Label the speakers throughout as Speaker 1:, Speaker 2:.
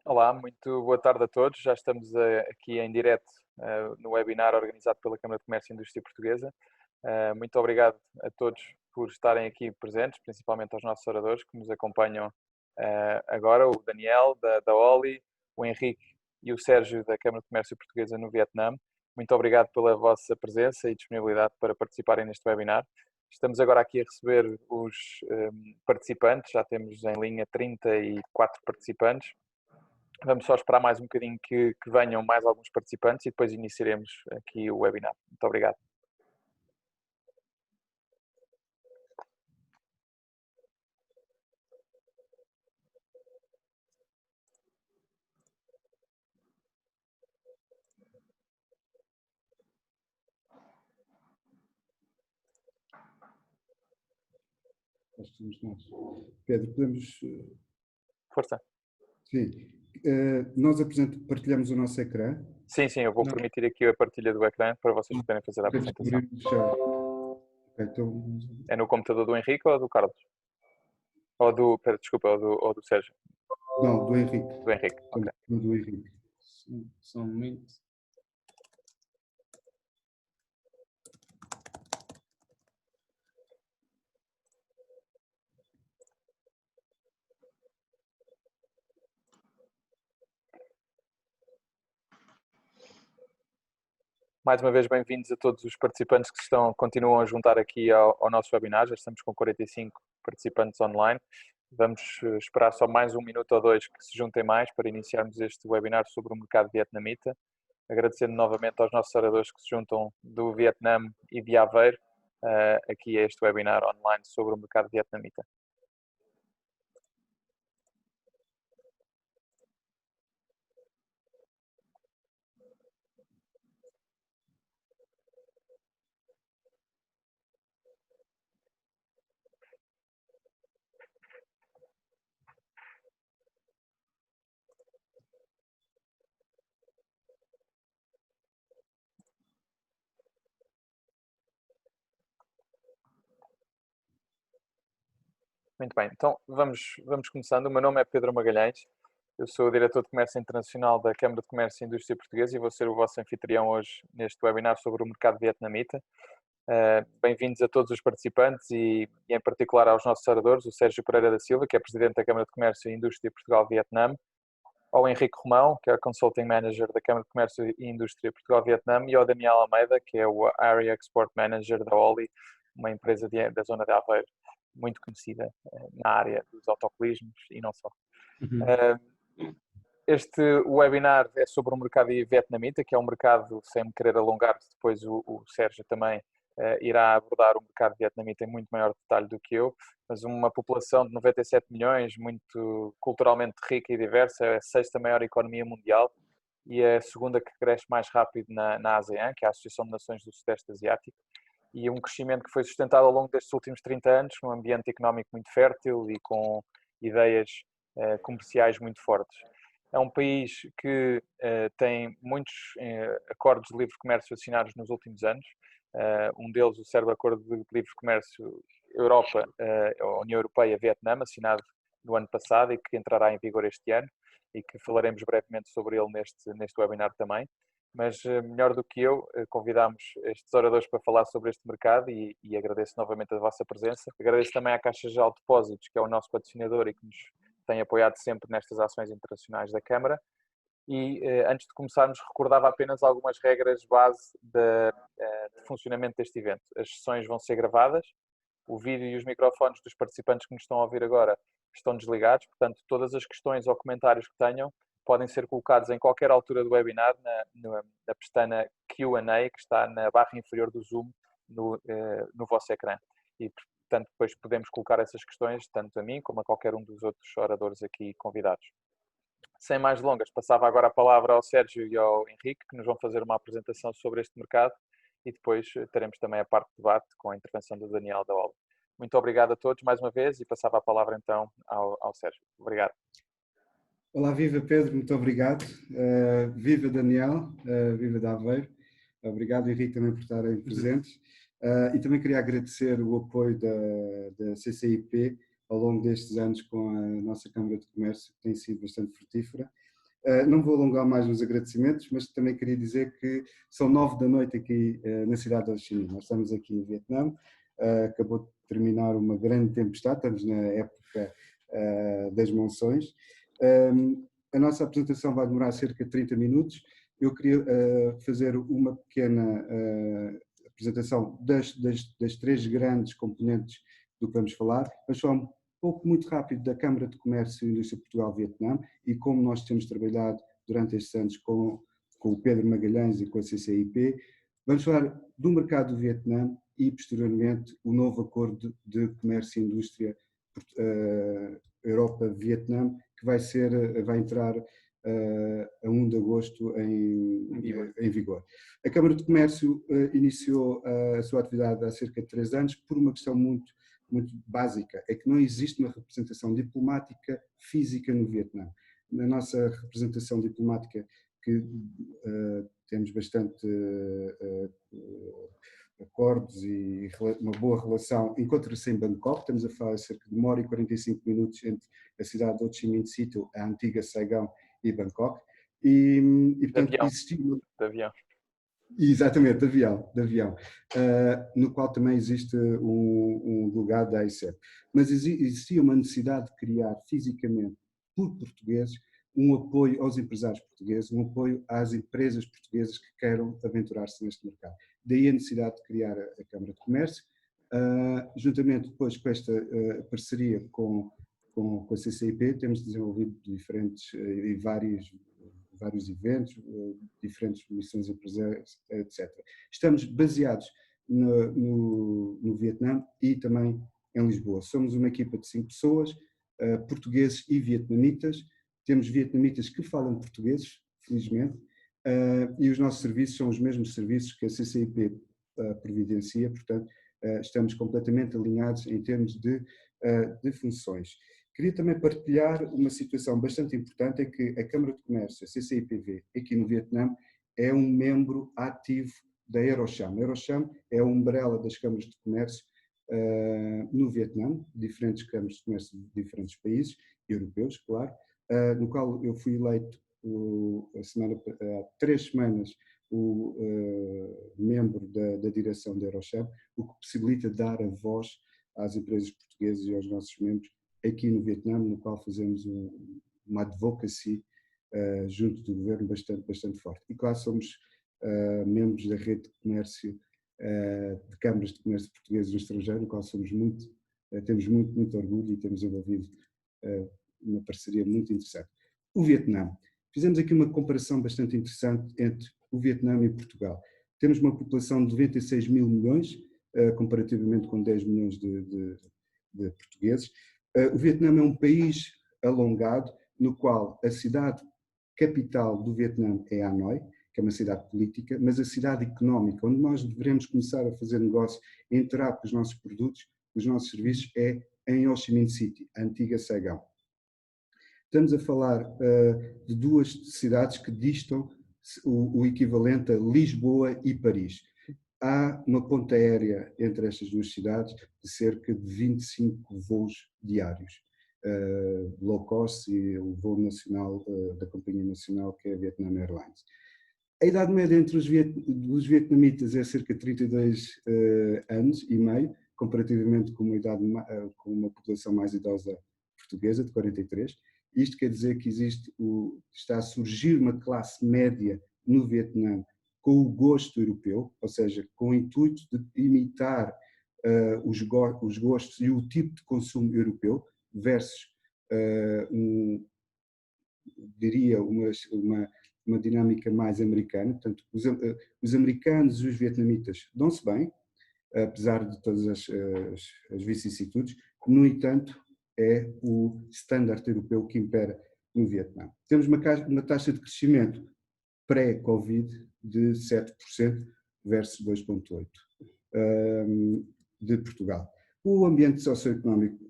Speaker 1: Olá, muito boa tarde a todos. Já estamos aqui em direto no webinar organizado pela Câmara de Comércio e Indústria Portuguesa. Muito obrigado a todos por estarem aqui presentes, principalmente aos nossos oradores que nos acompanham agora, o Daniel, da Oli, o Henrique e o Sérgio, da Câmara de Comércio Portuguesa no Vietnã. Muito obrigado pela vossa presença e disponibilidade para participarem neste webinar. Estamos agora aqui a receber os participantes, já temos em linha 34 participantes. Vamos só esperar mais um bocadinho que venham mais alguns participantes e depois iniciaremos aqui o webinar. Muito obrigado.
Speaker 2: Somos nós. Pedro, podemos...
Speaker 1: Força.
Speaker 2: Sim. Nós partilhamos o nosso ecrã.
Speaker 1: Sim, eu vou permitir aqui a partilha do ecrã para vocês poderem fazer a apresentação.
Speaker 2: Então...
Speaker 1: É no computador do Henrique ou do Carlos? Ou do, desculpa, ou do Sérgio?
Speaker 2: Não, do Henrique.
Speaker 1: Do Henrique, ok.
Speaker 2: Do Henrique.
Speaker 3: Só um momento.
Speaker 1: Mais uma vez, bem-vindos a todos os participantes que continuam a juntar aqui ao nosso webinar. Já estamos com 45 participantes online. Vamos esperar só mais um minuto ou dois que se juntem mais para iniciarmos este webinar sobre o mercado vietnamita. Agradecendo novamente aos nossos oradores que se juntam do Vietnã e de Aveiro aqui a este webinar online sobre o mercado vietnamita. Muito bem, então vamos começando. O meu nome é Pedro Magalhães, eu sou o Diretor de Comércio Internacional da Câmara de Comércio e Indústria Portuguesa e vou ser o vosso anfitrião hoje neste webinar sobre o mercado vietnamita. Bem-vindos a todos os participantes e em particular aos nossos oradores, o Sérgio Pereira da Silva, que é Presidente da Câmara de Comércio e Indústria Portugal-Vietnã, ao Henrique Romão, que é Consulting Manager da Câmara de Comércio e Indústria Portugal-Vietnã, e ao Daniel Almeida, que é o Area Export Manager da Oli, uma empresa da zona de Aveiro, muito conhecida na área dos autocolismos e não só. Este webinar é sobre o mercado vietnamita, que é um mercado, sem me querer alongar, depois o Sérgio também irá abordar o mercado vietnamita em muito maior detalhe do que eu, mas uma população de 97 milhões, muito culturalmente rica e diversa, é a sexta maior economia mundial e é a segunda que cresce mais rápido na ASEAN, que é a Associação de Nações do Sudeste Asiático, e um crescimento que foi sustentado ao longo destes últimos 30 anos, num ambiente económico muito fértil e com ideias comerciais muito fortes. É um país que tem muitos acordos de livre comércio assinados nos últimos anos. Um deles, o célebre Acordo de Livre Comércio Europa, União Europeia-Vietnã, assinado no ano passado e que entrará em vigor este ano e que falaremos brevemente sobre ele neste webinar também. Mas melhor do que eu, convidámos estes oradores para falar sobre este mercado e agradeço novamente a vossa presença. Agradeço também à Caixa Geral de Depósitos, que é o nosso patrocinador e que nos tem apoiado sempre nestas ações internacionais da Câmara. E antes de começarmos, recordava apenas algumas regras base de funcionamento deste evento. As sessões vão ser gravadas, o vídeo e os microfones dos participantes que nos estão a ouvir agora estão desligados, portanto, todas as questões ou comentários que tenham podem ser colocados em qualquer altura do webinar na pestana Q&A que está na barra inferior do Zoom no vosso ecrã. E, portanto, depois podemos colocar essas questões tanto a mim como a qualquer um dos outros oradores aqui convidados. Sem mais delongas, passava agora a palavra ao Sérgio e ao Henrique, que nos vão fazer uma apresentação sobre este mercado e depois teremos também a parte de debate com a intervenção do Daniel da Oli. Muito obrigado a todos mais uma vez e passava a palavra então ao Sérgio. Obrigado.
Speaker 2: Olá, viva Pedro, muito obrigado. Viva Daniel, viva da Aveiro. Obrigado, Henrique, também por estarem presentes. E também queria agradecer o apoio da CCIP ao longo destes anos com a nossa Câmara de Comércio, que tem sido bastante frutífera. Não vou alongar mais nos agradecimentos, mas também queria dizer que são 9 da noite aqui na cidade de Ho Chi Minh. Nós estamos aqui no Vietnã, acabou de terminar uma grande tempestade, estamos na época das monções. A nossa apresentação vai demorar cerca de 30 minutos. Eu queria fazer uma pequena apresentação das 3 grandes componentes do que vamos falar. Vamos falar um pouco muito rápido da Câmara de Comércio e Indústria Portugal-Vietnã e como nós temos trabalhado durante estes anos com o Pedro Magalhães e com a CCIP. Vamos falar do mercado do Vietnã e, posteriormente, o novo acordo de comércio e indústria Europa-Vietnã, que vai entrar a 1 de agosto em vigor. A Câmara de Comércio iniciou a sua atividade há cerca de 3 anos por uma questão muito básica, é que não existe uma representação diplomática física no Vietnã. Na nossa representação diplomática, que temos bastante acordos e uma boa relação, encontra-se em Bangkok, estamos a falar cerca de 1 hora e 45 minutos entre a cidade de Ho Chi Minh City, a antiga Saigon, e Bangkok. E portanto, existiu...
Speaker 1: De avião.
Speaker 2: Exatamente, de avião, no qual também existe um lugar da AICEP. Mas existia uma necessidade de criar fisicamente, por portugueses, um apoio aos empresários portugueses, um apoio às empresas portuguesas que queiram aventurar-se neste mercado. Daí a necessidade de criar a Câmara de Comércio, juntamente depois com esta parceria com a CCIP, temos desenvolvido diferentes e vários eventos, diferentes missões empresariais, etc. Estamos baseados no Vietnã e também em Lisboa. Somos uma equipa de 5 pessoas, portugueses e vietnamitas. Temos vietnamitas que falam português, felizmente, e os nossos serviços são os mesmos serviços que a CCIP providencia, portanto, estamos completamente alinhados em termos de funções. Queria também partilhar uma situação bastante importante, é que a Câmara de Comércio, a CCIPV, aqui no Vietnã, é um membro ativo da Aerocham. A Aerocham é a umbrella das câmaras de comércio no Vietnã, diferentes câmaras de comércio de diferentes países, europeus, claro, no qual eu fui eleito há 3 semanas o membro da direção da Aerocham, o que possibilita dar a voz às empresas portuguesas e aos nossos membros aqui no Vietnã, no qual fazemos uma advocacy junto do governo bastante forte. E claro, somos membros da rede de comércio, de câmaras de comércio portuguesas no estrangeiro, no qual temos muito orgulho e temos envolvido uma parceria muito interessante. O Vietnã. Fizemos aqui uma comparação bastante interessante entre o Vietnã e Portugal. Temos uma população de 96 mil milhões, comparativamente com 10 milhões de portugueses. O Vietnã é um país alongado, no qual a cidade capital do Vietnã é Hanoi, que é uma cidade política, mas a cidade económica, onde nós devemos começar a fazer negócio, entrar com os nossos produtos, os nossos serviços, é em Ho Chi Minh City, a antiga Saigon. Estamos a falar de 2 cidades que distam o equivalente a Lisboa e Paris. Há uma ponte aérea entre estas 2 cidades de cerca de 25 voos diários, low cost e o voo nacional da companhia nacional, que é a Vietnam Airlines. A idade média entre os vietnamitas é cerca de 32 anos e meio, comparativamente com uma população mais idosa portuguesa, de 43. Isto quer dizer que está a surgir uma classe média no Vietnã com o gosto europeu, ou seja, com o intuito de imitar os gostos e o tipo de consumo europeu, versus, diria, uma dinâmica mais americana. Portanto, os americanos e os vietnamitas dão-se bem, apesar de todas as vicissitudes. No entanto, é o standard europeu que impera no Vietnã. Temos uma taxa de crescimento pré-Covid de 7% versus 2,8% de Portugal. O ambiente socioeconómico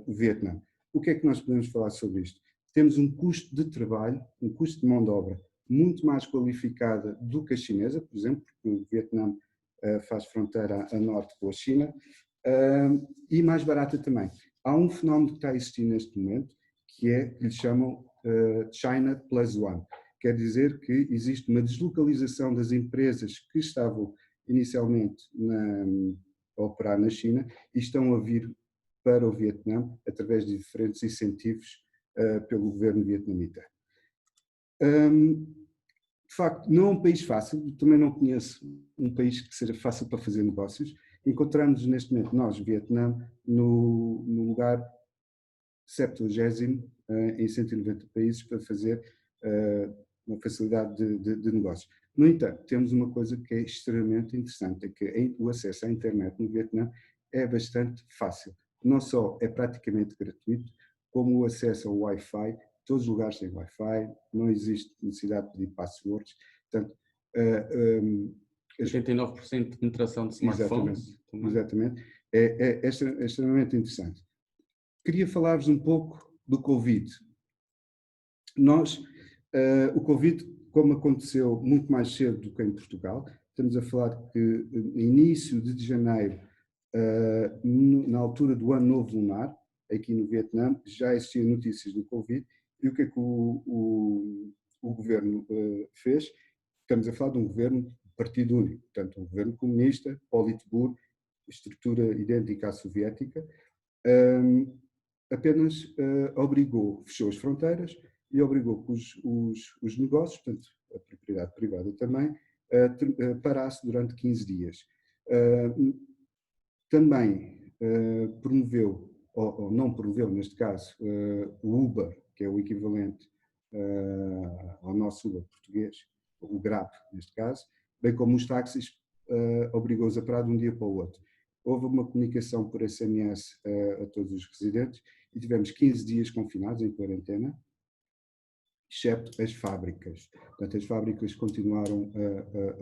Speaker 2: do Vietnã. O que é que nós podemos falar sobre isto? Temos um custo de trabalho, um custo de mão de obra muito mais qualificada do que a chinesa, por exemplo, porque o Vietnã faz fronteira a norte com a China, e mais barata também. Há um fenómeno que está a existir neste momento, que lhe chamam China Plus One. Quer dizer que existe uma deslocalização das empresas que estavam inicialmente a operar na China e estão a vir para o Vietnã através de diferentes incentivos pelo governo vietnamita. De facto, não é um país fácil, também não conheço um país que seja fácil para fazer negócios. Encontramos neste momento, nós, Vietnã, no lugar 70º em 190 países para fazer uma facilidade de negócios. No entanto, temos uma coisa que é extremamente interessante, é que o acesso à internet no Vietnã é bastante fácil. Não só é praticamente gratuito, como o acesso ao Wi-Fi, todos os lugares têm Wi-Fi, não existe necessidade de pedir passwords, portanto...
Speaker 3: 89% de penetração de smartphones.
Speaker 2: Exatamente. É extremamente interessante. Queria falar-vos um pouco do Covid. O Covid, como aconteceu muito mais cedo do que em Portugal, estamos a falar que no início de janeiro, na altura do Ano Novo Lunar, aqui no Vietnã, já existiam notícias do Covid, e o que é que o governo fez? Estamos a falar de um governo partido único, portanto, um governo comunista, Politburo, estrutura idêntica à soviética, apenas fechou as fronteiras e obrigou que os negócios, portanto, a propriedade privada também, parasse durante 15 dias. Também promoveu, ou não promoveu, neste caso, o Uber, que é o equivalente ao nosso Uber português, o Grab, neste caso, bem como os táxis, obrigou-os a parar de um dia para o outro. Houve uma comunicação por SMS a todos os residentes e tivemos 15 dias confinados em quarentena, excepto as fábricas. Portanto, as fábricas continuaram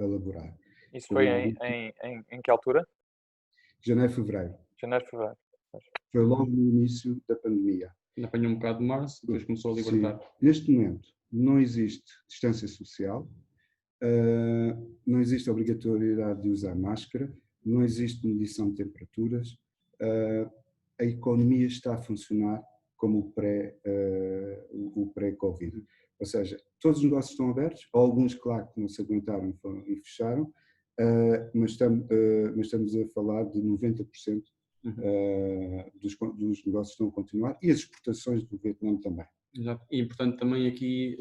Speaker 2: a laborar.
Speaker 1: Isso foi em que altura?
Speaker 2: Janeiro, fevereiro.
Speaker 1: Janeiro, fevereiro.
Speaker 2: Foi logo no início da pandemia.
Speaker 3: Ainda apanhou um bocado de março, depois começou a libertar.
Speaker 2: Sim. Neste momento, não existe distância social, não existe obrigatoriedade de usar máscara, não existe medição de temperaturas, a economia está a funcionar como o pré-Covid. Ou seja, todos os negócios estão abertos, alguns, claro, que não se aguentaram e fecharam, mas estamos a falar de 90% dos negócios estão a continuar e as exportações do Vietnã também.
Speaker 3: Exato. E importante também aqui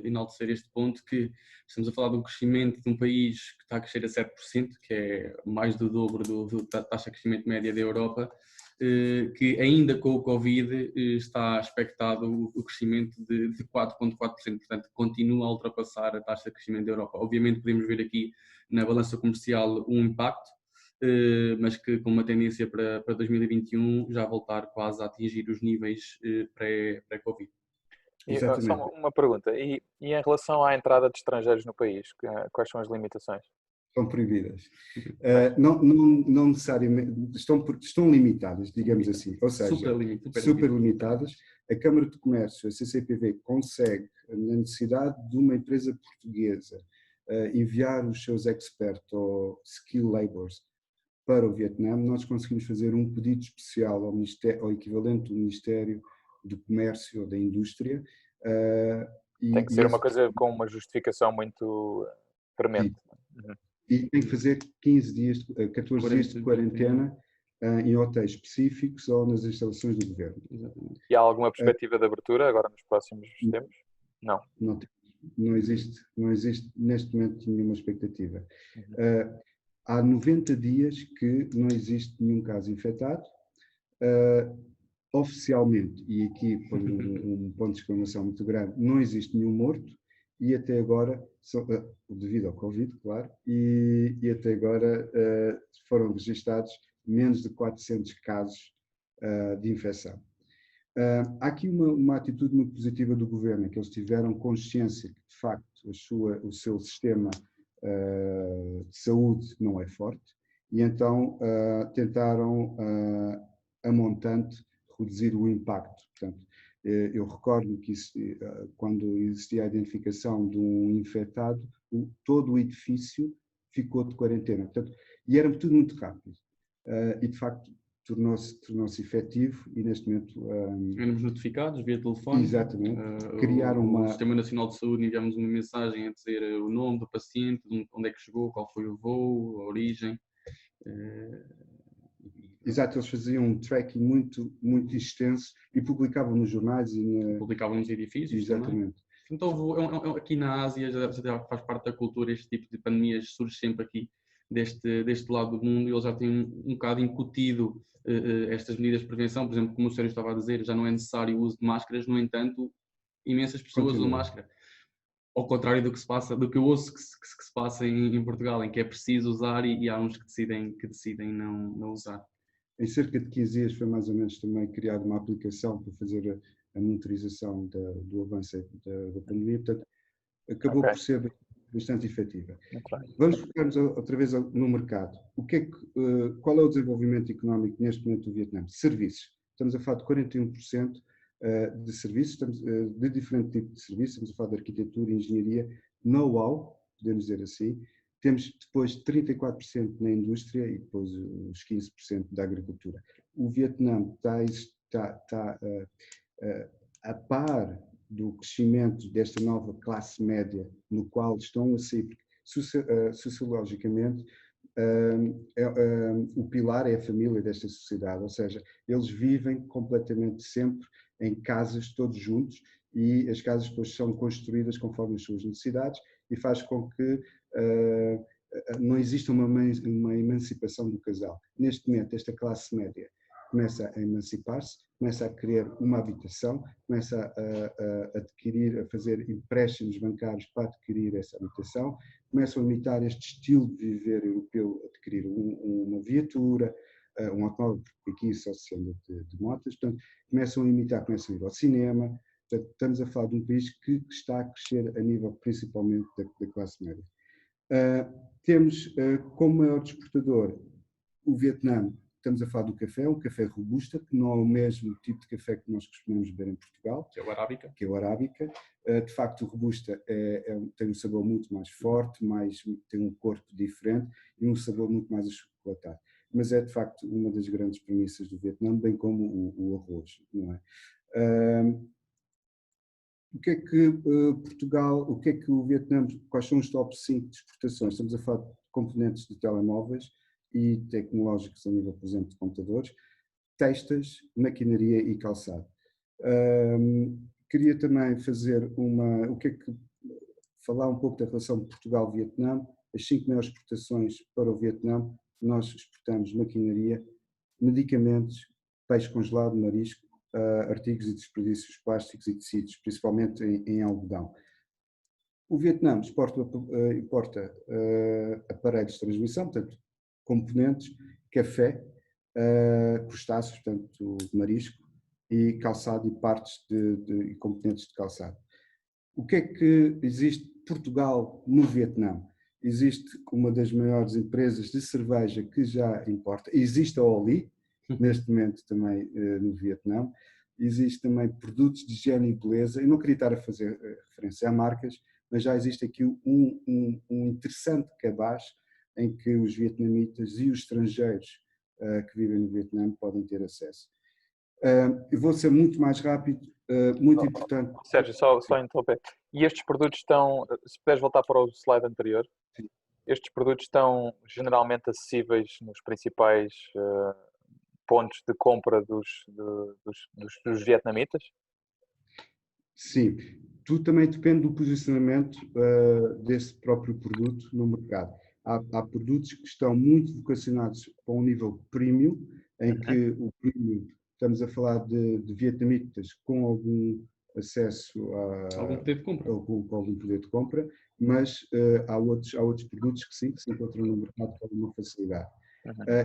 Speaker 3: enaltecer este ponto que estamos a falar de um crescimento de um país que está a crescer a 7%, que é mais do dobro da taxa de crescimento média da Europa, que ainda com o Covid está expectado o crescimento de 4,4%, portanto continua a ultrapassar a taxa de crescimento da Europa. Obviamente podemos ver aqui na balança comercial um impacto, mas que com uma tendência para 2021 já voltar quase a atingir os níveis pré-Covid.
Speaker 1: Só uma pergunta, e em relação à entrada de estrangeiros no país, quais são as limitações?
Speaker 2: Estão proibidas. Não necessariamente, estão limitadas, digamos assim, ou seja, super limitadas. A Câmara de Comércio, a CCPV, consegue, na necessidade de uma empresa portuguesa, enviar os seus experts ou skill laborers para o Vietnã, nós conseguimos fazer um pedido especial ao equivalente do Ministério do Comércio ou da Indústria.
Speaker 1: Tem que ser uma coisa com uma justificação muito premente.
Speaker 2: E tem que fazer 14 dias de quarentena em hotéis específicos ou nas instalações do governo.
Speaker 3: Exatamente.
Speaker 1: E há alguma perspectiva de abertura agora nos próximos tempos? Não.
Speaker 2: Não existe neste momento nenhuma expectativa. Há 90 dias que não existe nenhum caso infectado. Oficialmente, e aqui por um ponto de exclamação muito grande, não existe nenhum morto e até agora, devido ao Covid, claro, e até agora foram registados menos de 400 casos de infecção. Há aqui uma atitude muito positiva do governo, que eles tiveram consciência que, de facto, o seu sistema de saúde não é forte e então tentaram, a montante, reduzir o impacto. Portanto, eu recordo que quando existia a identificação de um infectado, todo o edifício ficou de quarentena. Portanto, e era tudo muito rápido. E, de facto, tornou-se efetivo e, neste momento...
Speaker 3: Éramos notificados via telefone.
Speaker 2: Exatamente. Criaram
Speaker 3: o Sistema Nacional de Saúde enviámos uma mensagem a dizer o nome do paciente, onde é que chegou, qual foi o voo, a origem.
Speaker 2: Exato, eles faziam um tracking muito, muito extenso e publicavam nos jornais e
Speaker 3: publicavam nos edifícios.
Speaker 2: Exatamente.
Speaker 3: Também. Então, aqui na Ásia, já faz parte da cultura, este tipo de pandemias surge sempre aqui deste lado do mundo, e eles já têm um bocado incutido estas medidas de prevenção. Por exemplo, como o Sérgio estava a dizer, já não é necessário o uso de máscaras, no entanto, imensas pessoas usam máscara. Ao contrário do que eu ouço que se passa em Portugal, em que é preciso usar e há uns que decidem não usar.
Speaker 2: Em cerca de 15 dias foi mais ou menos também criada uma aplicação para fazer a monitorização do avanço da pandemia, portanto, acabou por ser bastante efetiva. Vamos focar-nos outra vez no mercado. Qual é o desenvolvimento económico neste momento do Vietnã? Serviços. Estamos a falar de 41% de serviços, de diferente tipo de serviços, estamos a falar de arquitetura, engenharia, know-how, podemos dizer assim. Temos depois 34% na indústria e depois os 15% da agricultura. O Vietnã está a par do crescimento desta nova classe média, no qual estão a sair, porque sociologicamente o pilar é a família desta sociedade, ou seja, eles vivem completamente sempre em casas todos juntos, e as casas depois são construídas conforme as suas necessidades, e faz com que não exista uma emancipação do casal. Neste momento, esta classe média começa a emancipar-se, começa a querer uma habitação, começa a fazer empréstimos bancários para adquirir essa habitação, começam a imitar este estilo de viver europeu, adquirir uma viatura, um automóvel, porque aqui só se anda de motas, portanto, começam a ir ao cinema. Portanto, estamos a falar de um país que está a crescer a nível principalmente da classe média. Temos como maior exportador o Vietnã. Estamos a falar do café, um café robusta, que não é o mesmo tipo de café que nós costumamos beber em Portugal.
Speaker 3: Que é o
Speaker 2: Arábica. De facto, o robusta tem um sabor muito mais forte, tem um corpo diferente e um sabor muito mais achocolatado. Mas é, de facto, uma das grandes premissas do Vietnã, bem como o arroz, não é? O que é que Portugal, o que é que o Vietnã, quais são os top 5 de exportações? Estamos a falar de componentes de telemóveis e tecnológicos a nível, por exemplo, de computadores, textas, maquinaria e calçado. Queria também falar um pouco da relação Portugal-Vietnã. As 5 maiores exportações para o Vietnã, nós exportamos maquinaria, medicamentos, peixe congelado, marisco, artigos e desperdícios plásticos e tecidos, principalmente em algodão. O Vietnã importa aparelhos de transmissão, portanto, componentes, café, crustáceos, portanto, marisco, e calçado e partes e componentes de calçado. O que é que existe Portugal no Vietnã? Existe uma das maiores empresas de cerveja que já importa. Existe a Oli, neste momento também no Vietnã. Existe também produtos de higiene e beleza. Eu não queria estar a fazer referência a marcas, mas já existe aqui um interessante cabaz em que os vietnamitas e os estrangeiros que vivem no Vietnã podem ter acesso. Eu vou ser muito mais rápido, muito importante.
Speaker 1: Sérgio, só interromper. E estes produtos estão, se puderes voltar para o slide anterior,
Speaker 2: sim.
Speaker 1: Estes produtos estão generalmente acessíveis nos principais pontos de compra dos vietnamitas?
Speaker 2: Sim, tudo também depende do posicionamento desse próprio produto no mercado. Há produtos que estão muito vocacionados para um nível premium, em que o premium, estamos a falar de vietnamitas com algum acesso a
Speaker 3: algum poder de compra.
Speaker 2: Algum poder de compra, mas há outros produtos que sim, que se encontram no mercado com alguma facilidade.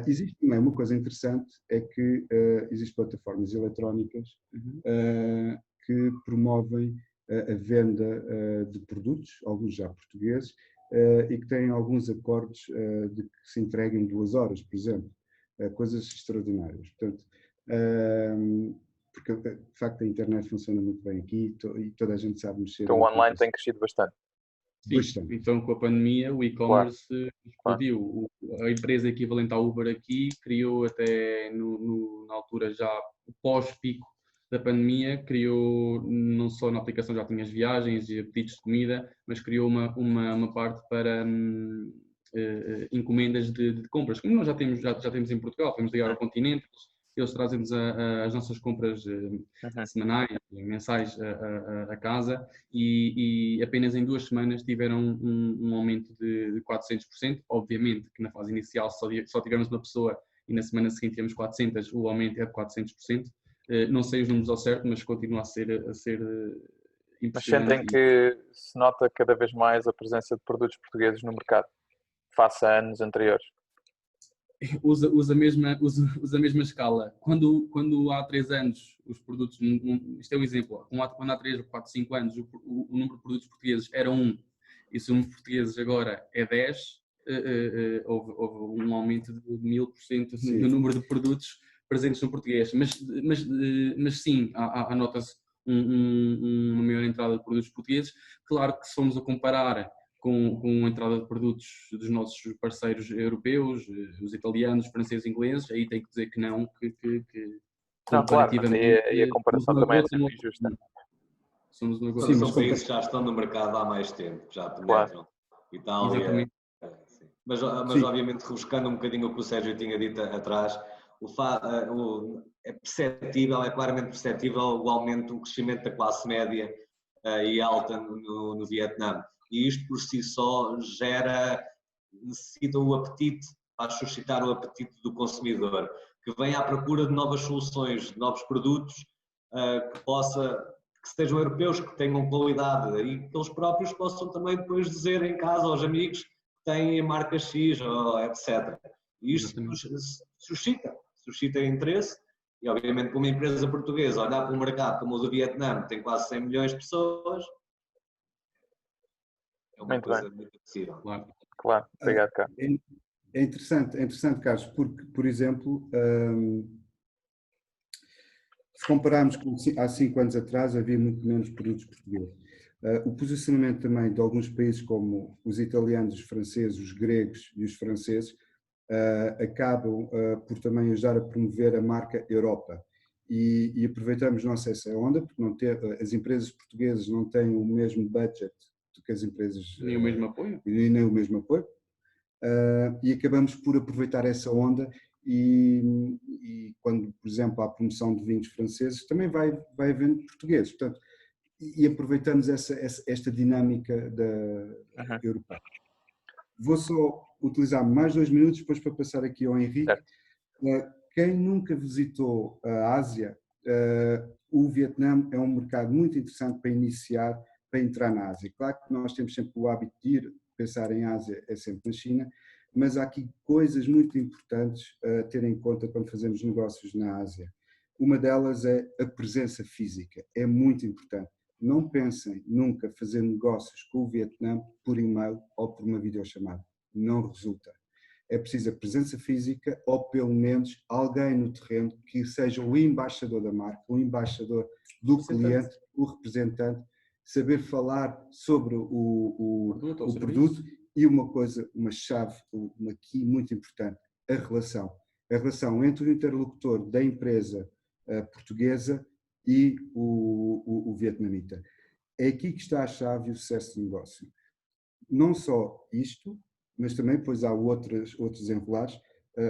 Speaker 2: Existe também uma coisa interessante, é que existem plataformas eletrónicas que promovem a venda de produtos, alguns já portugueses, e que têm alguns acordos de que se entreguem em 2 horas, por exemplo. Coisas extraordinárias. Portanto, porque de facto a internet funciona muito bem aqui e toda a gente sabe mexer.
Speaker 1: Então o online tem crescido bastante.
Speaker 3: Sim,
Speaker 2: bastante.
Speaker 3: então com a pandemia o e-commerce explodiu. A empresa equivalente à Uber aqui criou até na altura já pós-pico da pandemia, criou não só na aplicação já tinha as viagens e pedidos de comida, mas criou uma parte para encomendas de compras, como nós já temos em Portugal, podemos ligar ao continente, eles trazem-nos as nossas compras semanais, mensais a casa e apenas em 2 semanas tiveram um aumento de 400%. Obviamente que na fase inicial só tivemos uma pessoa e na semana seguinte tivemos 400, o aumento é de 400%. Não sei os números ao certo, mas continua a ser
Speaker 1: Mas
Speaker 3: impressionante.
Speaker 1: sentem que se nota cada vez mais a presença de produtos portugueses no mercado, face a anos anteriores?
Speaker 3: Usa a mesma escala. Quando há 3 anos os produtos, isto é um exemplo, quando há 3, 4, 5 anos o número de produtos portugueses era 1 e se o número de portugueses agora é 10, houve um aumento de 1000% no número de produtos presentes no português. Mas sim, nota-se uma maior entrada de produtos portugueses. Claro que se formos a comparar com a entrada de produtos dos nossos parceiros europeus, os italianos, os franceses, ingleses, aí tem que dizer que não,
Speaker 1: Não, claro, mas aí a comparação também é sempre injusta.
Speaker 3: Somos uma
Speaker 4: Sim, são países que já estão no mercado há mais tempo, já penetram. Claro. Itália. Mas obviamente, rebuscando um bocadinho o que o Sérgio tinha dito atrás, é perceptível, é claramente perceptível o aumento, o crescimento da classe média e alta no Vietnã. E isto por si só necessita o apetite, faz suscitar o apetite do consumidor, que vem à procura de novas soluções, de novos produtos, que sejam europeus, que tenham qualidade e que eles próprios possam também depois dizer em casa aos amigos que têm a marca X, ou etc. E isto suscita interesse e obviamente para uma empresa portuguesa olhar para um mercado como o do Vietnã, que tem quase 100 milhões de pessoas, é uma coisa muito possível.
Speaker 1: Claro. Obrigado, Carlos.
Speaker 2: É interessante, Carlos, porque, por exemplo, se compararmos com há 5 anos atrás, havia muito menos produtos portugueses. O posicionamento também de alguns países como os italianos, os franceses, os gregos e os franceses acabam por também ajudar a promover a marca Europa. E aproveitamos essa onda, porque as empresas portuguesas não têm o mesmo budget do que as empresas...
Speaker 3: Nem o mesmo apoio.
Speaker 2: Nem o mesmo apoio. E acabamos por aproveitar essa onda e quando, por exemplo, há promoção de vinhos franceses, também vai havendo portugueses. Portanto, e aproveitamos esta dinâmica europeia. Vou só utilizar mais 2 minutos depois para passar aqui ao Henrique. Quem nunca visitou a Ásia, o Vietnã é um mercado muito interessante para iniciar, para entrar na Ásia. Claro que nós temos sempre o hábito de ir, pensar em Ásia é sempre na China, mas há aqui coisas muito importantes a ter em conta quando fazemos negócios na Ásia. Uma delas é a presença física, é muito importante. Não pensem nunca fazer negócios com o Vietnã por e-mail ou por uma videochamada. Não resulta. É preciso a presença física ou pelo menos alguém no terreno que seja o embaixador da marca, o embaixador do cliente, o representante, saber falar sobre o produto e uma chave, uma key muito importante, a relação. A relação entre o interlocutor da empresa portuguesa e o vietnamita. É aqui que está a chave e o sucesso do negócio. Não só isto, mas também depois há outros desenrolares,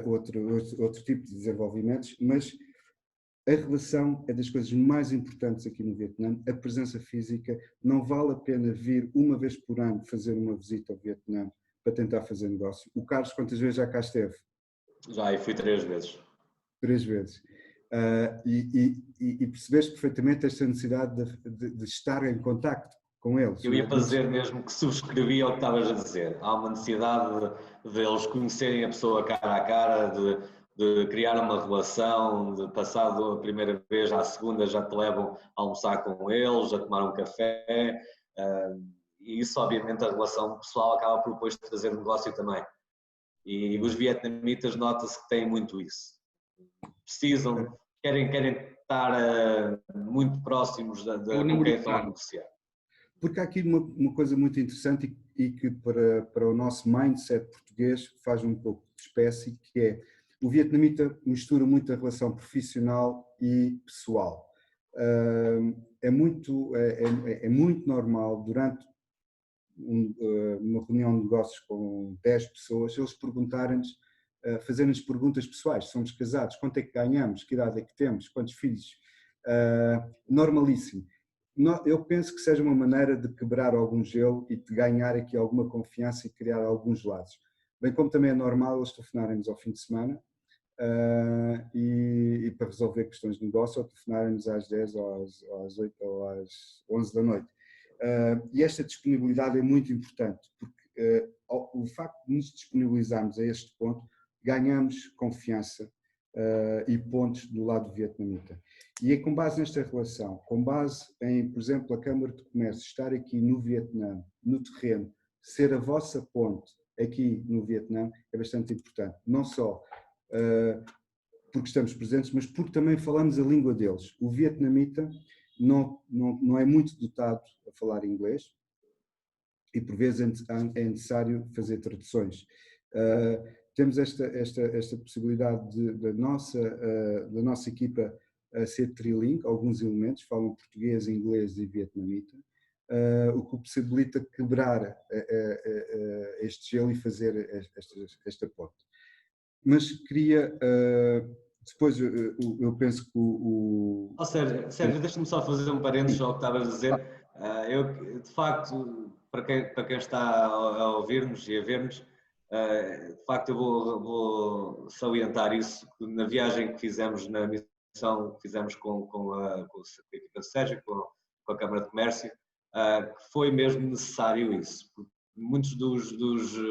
Speaker 2: outro tipo de desenvolvimentos, mas a relação é das coisas mais importantes aqui no Vietnã. A presença física, não vale a pena vir uma vez por ano fazer uma visita ao Vietnã para tentar fazer negócio. O Carlos, quantas vezes já cá esteve?
Speaker 4: Já, e fui 3 vezes.
Speaker 2: 3 vezes. E percebeste perfeitamente esta necessidade de estar em contacto com eles.
Speaker 4: Eu ia fazer mesmo que subscrevia o que estavas a dizer. Há uma necessidade de eles conhecerem a pessoa cara a cara, de criar uma relação, de passar da primeira vez à segunda já te levam a almoçar com eles, a tomar um café. E isso, obviamente, a relação pessoal acaba por depois trazer negócio também. E os vietnamitas nota-se que têm muito isso. Precisam, querem estar muito próximos de quem estão a negociar.
Speaker 2: Porque há aqui uma coisa muito interessante e que para o nosso mindset português faz um pouco de espécie, que é o vietnamita mistura muito a relação profissional e pessoal. É muito normal, durante uma reunião de negócios com 10 pessoas, eles perguntarem-nos, fazerem-nos perguntas pessoais. Somos casados? Quanto é que ganhamos? Que idade é que temos? Quantos filhos? Normalíssimo. Eu penso que seja uma maneira de quebrar algum gelo e de ganhar aqui alguma confiança e criar alguns laços. Bem como também é normal eles telefonarem-nos ao fim de semana e para resolver questões de negócio, ou telefonarem-nos às 10 ou às 8 ou às 11 da noite. E esta disponibilidade é muito importante, porque o facto de nos disponibilizarmos a este ponto, ganhamos confiança e pontos do lado vietnamita. E é com base nesta relação, com base em, por exemplo, a Câmara de Comércio estar aqui no Vietnã, no terreno, ser a vossa ponte aqui no Vietnã, é bastante importante. Não só porque estamos presentes, mas porque também falamos a língua deles. O vietnamita não é muito dotado a falar inglês e por vezes é necessário fazer traduções. Temos esta possibilidade da nossa equipa ser trilingue, alguns elementos falam português, inglês e vietnamita, o que possibilita quebrar este gelo e fazer esta ponte. Mas queria, depois eu penso que
Speaker 4: Sérgio, deixa-me só fazer um parênteses ao que estavas a dizer. Eu, de facto, para quem está a ouvir-nos e a ver-nos, de facto eu vou salientar isso, que na viagem que fizemos, na missão que fizemos com a equipa de Sérgio, com a Câmara de Comércio, que foi mesmo necessário isso. Porque muitos dos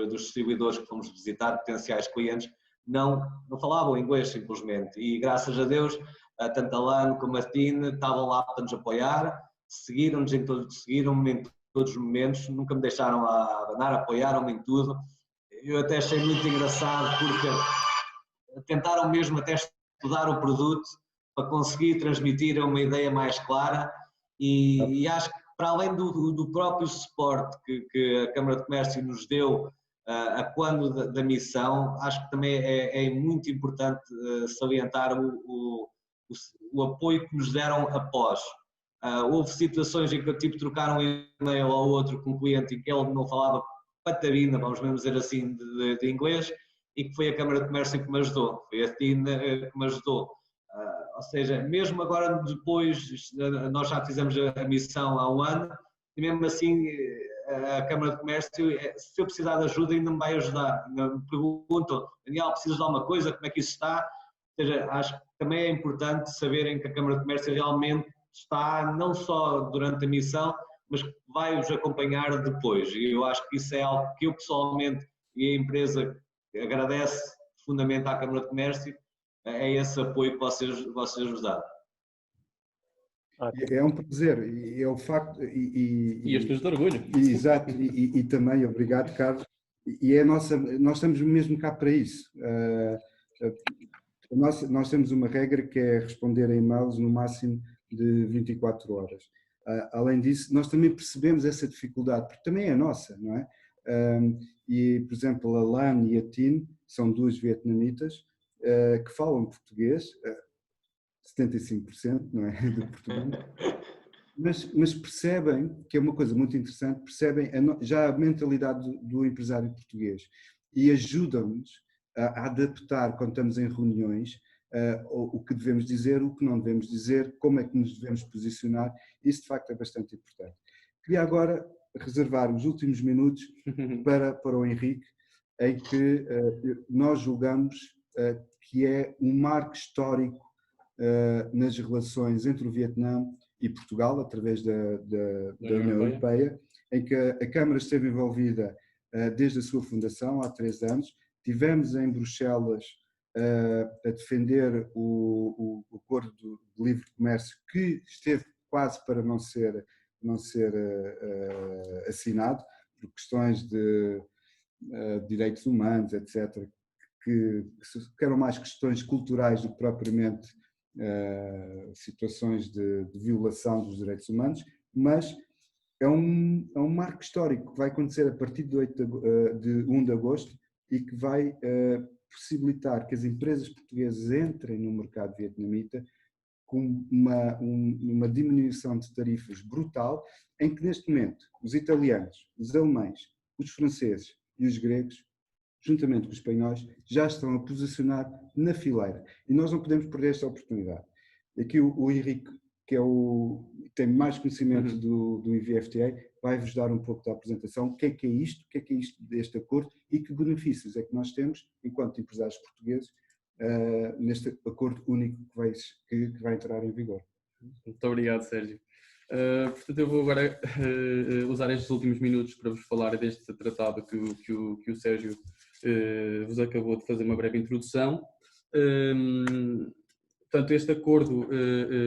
Speaker 4: distribuidores que fomos visitar, potenciais clientes, não falavam inglês simplesmente, e graças a Deus, tanto a LAN como a TIN estavam lá para nos apoiar, seguiram-me em todos os momentos, nunca me deixaram a abanar, apoiaram-me em tudo. Eu até achei muito engraçado porque tentaram mesmo até estudar o produto para conseguir transmitir uma ideia mais clara e acho que para além do próprio suporte que a Câmara de Comércio nos deu a quando da missão, acho que também é muito importante salientar o apoio que nos deram após. Houve situações em que eu tive de trocar um e-mail ao outro com um cliente em que ele não falava patabina, vamos mesmo dizer assim, de inglês, e que foi a Câmara de Comércio que me ajudou, foi a TIN que me ajudou. Ou seja, mesmo agora depois, nós já fizemos a missão há um ano, e mesmo assim a Câmara de Comércio, se eu precisar de ajuda, ainda me vai ajudar. Ainda me perguntam, Daniel, precisas de alguma coisa, como é que isso está? Ou seja, acho que também é importante saberem que a Câmara de Comércio realmente está, não só durante a missão, mas vai-os acompanhar depois. E eu acho que isso é algo que eu pessoalmente e a empresa agradece profundamente à Câmara de Comércio, é esse apoio que vocês nos dão.
Speaker 2: É um prazer, e é o facto...
Speaker 3: E as pessoas de orgulho.
Speaker 2: Exato, e também, obrigado, Carlos, e é nós estamos mesmo cá para isso. Nós temos uma regra que é responder a e-mails no máximo de 24 horas. Além disso, nós também percebemos essa dificuldade, porque também é nossa, não é? E, por exemplo, a LAN e a TIN são duas vietnamitas que falam português, 75%, não é, de Portugal, mas percebem, que é uma coisa muito interessante, percebem já a mentalidade do empresário português e ajudam-nos a adaptar, quando estamos em reuniões, o que devemos dizer, o que não devemos dizer, como é que nos devemos posicionar. Isso, de facto, é bastante importante. Queria agora reservar os últimos minutos para o Henrique, em que nós julgamos que é um marco histórico nas relações entre o Vietnã e Portugal, através da União Europeia, em que a Câmara esteve envolvida desde a sua fundação, há 3 anos. Tivemos em Bruxelas a defender o Acordo de Livre Comércio, que esteve quase para não ser assinado, por questões de direitos humanos, etc., que eram mais questões culturais do que propriamente situações de violação dos direitos humanos, mas é um marco histórico que vai acontecer a partir de 1 de agosto e que vai possibilitar que as empresas portuguesas entrem no mercado vietnamita com uma diminuição de tarifas brutal, em que neste momento os italianos, os alemães, os franceses e os gregos, juntamente com os espanhóis, já estão a posicionar na fileira. E nós não podemos perder esta oportunidade. Aqui o Henrique, que tem mais conhecimento do IVFTA, vai-vos dar um pouco da apresentação, o que é isto, deste acordo e que benefícios é que nós temos, enquanto empresários portugueses, neste acordo único que vai entrar em vigor.
Speaker 3: Muito obrigado, Sérgio. Portanto, eu vou agora usar estes últimos minutos para vos falar deste tratado que o Sérgio vos acabou de fazer uma breve introdução. Portanto, este acordo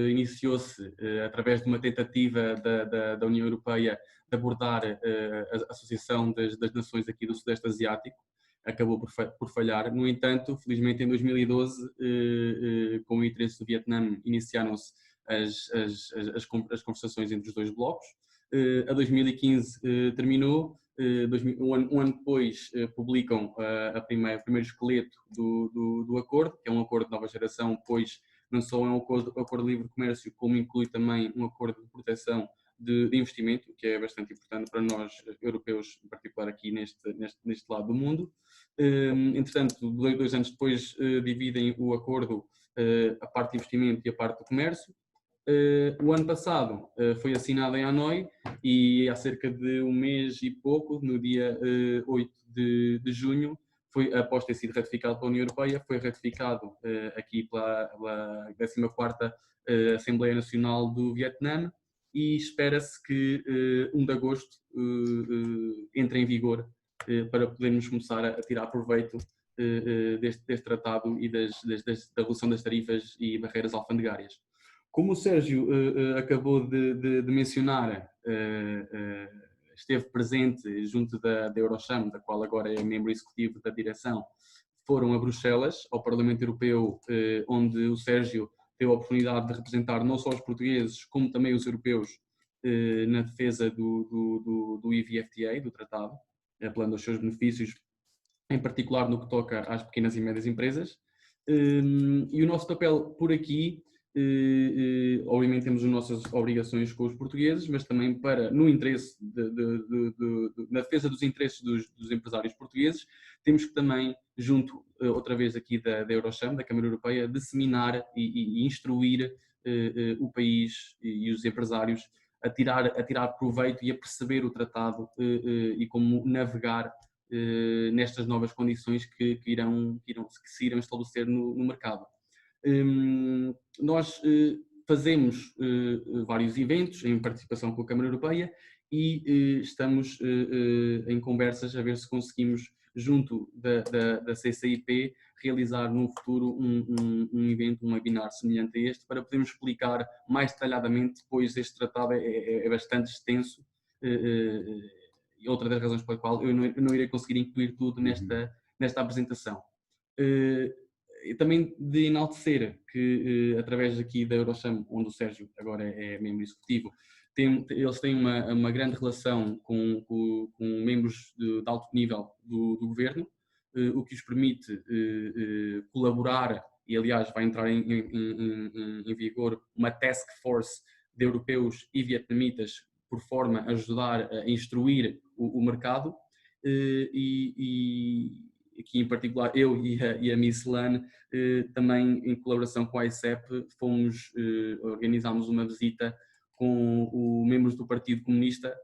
Speaker 3: iniciou-se através de uma tentativa da União Europeia de abordar a Associação das Nações aqui do Sudeste Asiático. Acabou por falhar. No entanto, felizmente em 2012, com o interesse do Vietnã, iniciaram-se as conversações entre os dois blocos. A 2015 terminou. Um ano depois publicam o primeiro esqueleto do acordo, que é um acordo de nova geração, pois não só é um acordo de livre comércio, como inclui também um acordo de proteção de investimento, que é bastante importante para nós europeus, em particular aqui neste lado do mundo. Entretanto, 2 anos depois dividem o acordo, a parte de investimento e a parte do comércio. O ano passado foi assinado em Hanoi e há cerca de um mês e pouco, no dia 8 de junho, após ter sido ratificado pela União Europeia, foi ratificado aqui pela 14ª Assembleia Nacional do Vietnã e espera-se que 1 de agosto entre em vigor para podermos começar a tirar proveito deste tratado e da redução das tarifas e barreiras alfandegárias. Como o Sérgio acabou de mencionar, esteve presente junto da Eurocham, da qual agora é membro executivo da direção, foram a Bruxelas, ao Parlamento Europeu, onde o Sérgio teve a oportunidade de representar não só os portugueses, como também os europeus na defesa do IVFTA, do tratado, apelando aos seus benefícios, em particular no que toca às pequenas e médias empresas. E o nosso papel por aqui, obviamente temos as nossas obrigações com os portugueses, mas também no interesse na defesa dos interesses dos empresários portugueses, temos que também, junto outra vez aqui da Eurocham, da Câmara Europeia, disseminar e instruir o país e os empresários a tirar proveito e a perceber o tratado e como navegar nestas novas condições que se irão estabelecer no mercado. Nós fazemos vários eventos em participação com a Câmara Europeia e estamos em conversas a ver se conseguimos, junto da CCIP, realizar no futuro um evento, um webinar semelhante a este, para podermos explicar mais detalhadamente, pois este tratado é bastante extenso e outra das razões pela qual eu não irei conseguir incluir tudo nesta apresentação. E também de enaltecer que, através aqui da Eurocham, onde o Sérgio agora é membro executivo, eles têm uma grande relação com membros de alto nível do governo, o que os permite colaborar, e aliás vai entrar em vigor uma task force de europeus e vietnamitas, por forma a ajudar a instruir o mercado, e aqui em particular eu e a Miss Lan, também em colaboração com a ICEP, organizámos uma visita com membros do Partido Comunista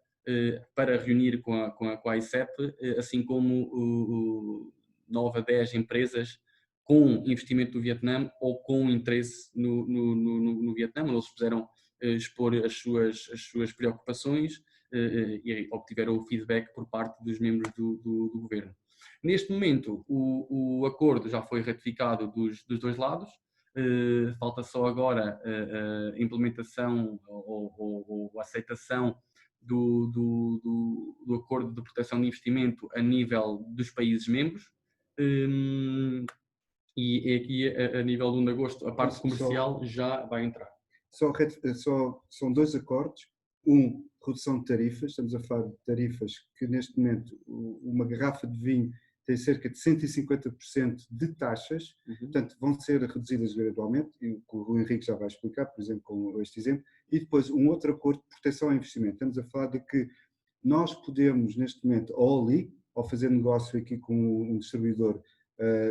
Speaker 3: para reunir com a ICEP, assim como 9 a 10 empresas com investimento do Vietnã ou com interesse no Vietnã, onde eles puderam expor as suas preocupações e obtiveram o feedback por parte dos membros do governo. Neste momento, o acordo já foi ratificado dos dois lados, falta só agora a implementação ou a aceitação do acordo de proteção de investimento a nível dos países membros. E aqui, a nível de 1 de agosto, a parte comercial já vai entrar.
Speaker 2: São 2 acordos, redução de tarifas, estamos a falar de tarifas que neste momento uma garrafa de vinho tem cerca de 150% de taxas, portanto vão ser reduzidas gradualmente, e o Henrique já vai explicar, por exemplo, com este exemplo, e depois um outro acordo de proteção ao investimento. Estamos a falar de que nós podemos neste momento, ou fazer negócio aqui com um distribuidor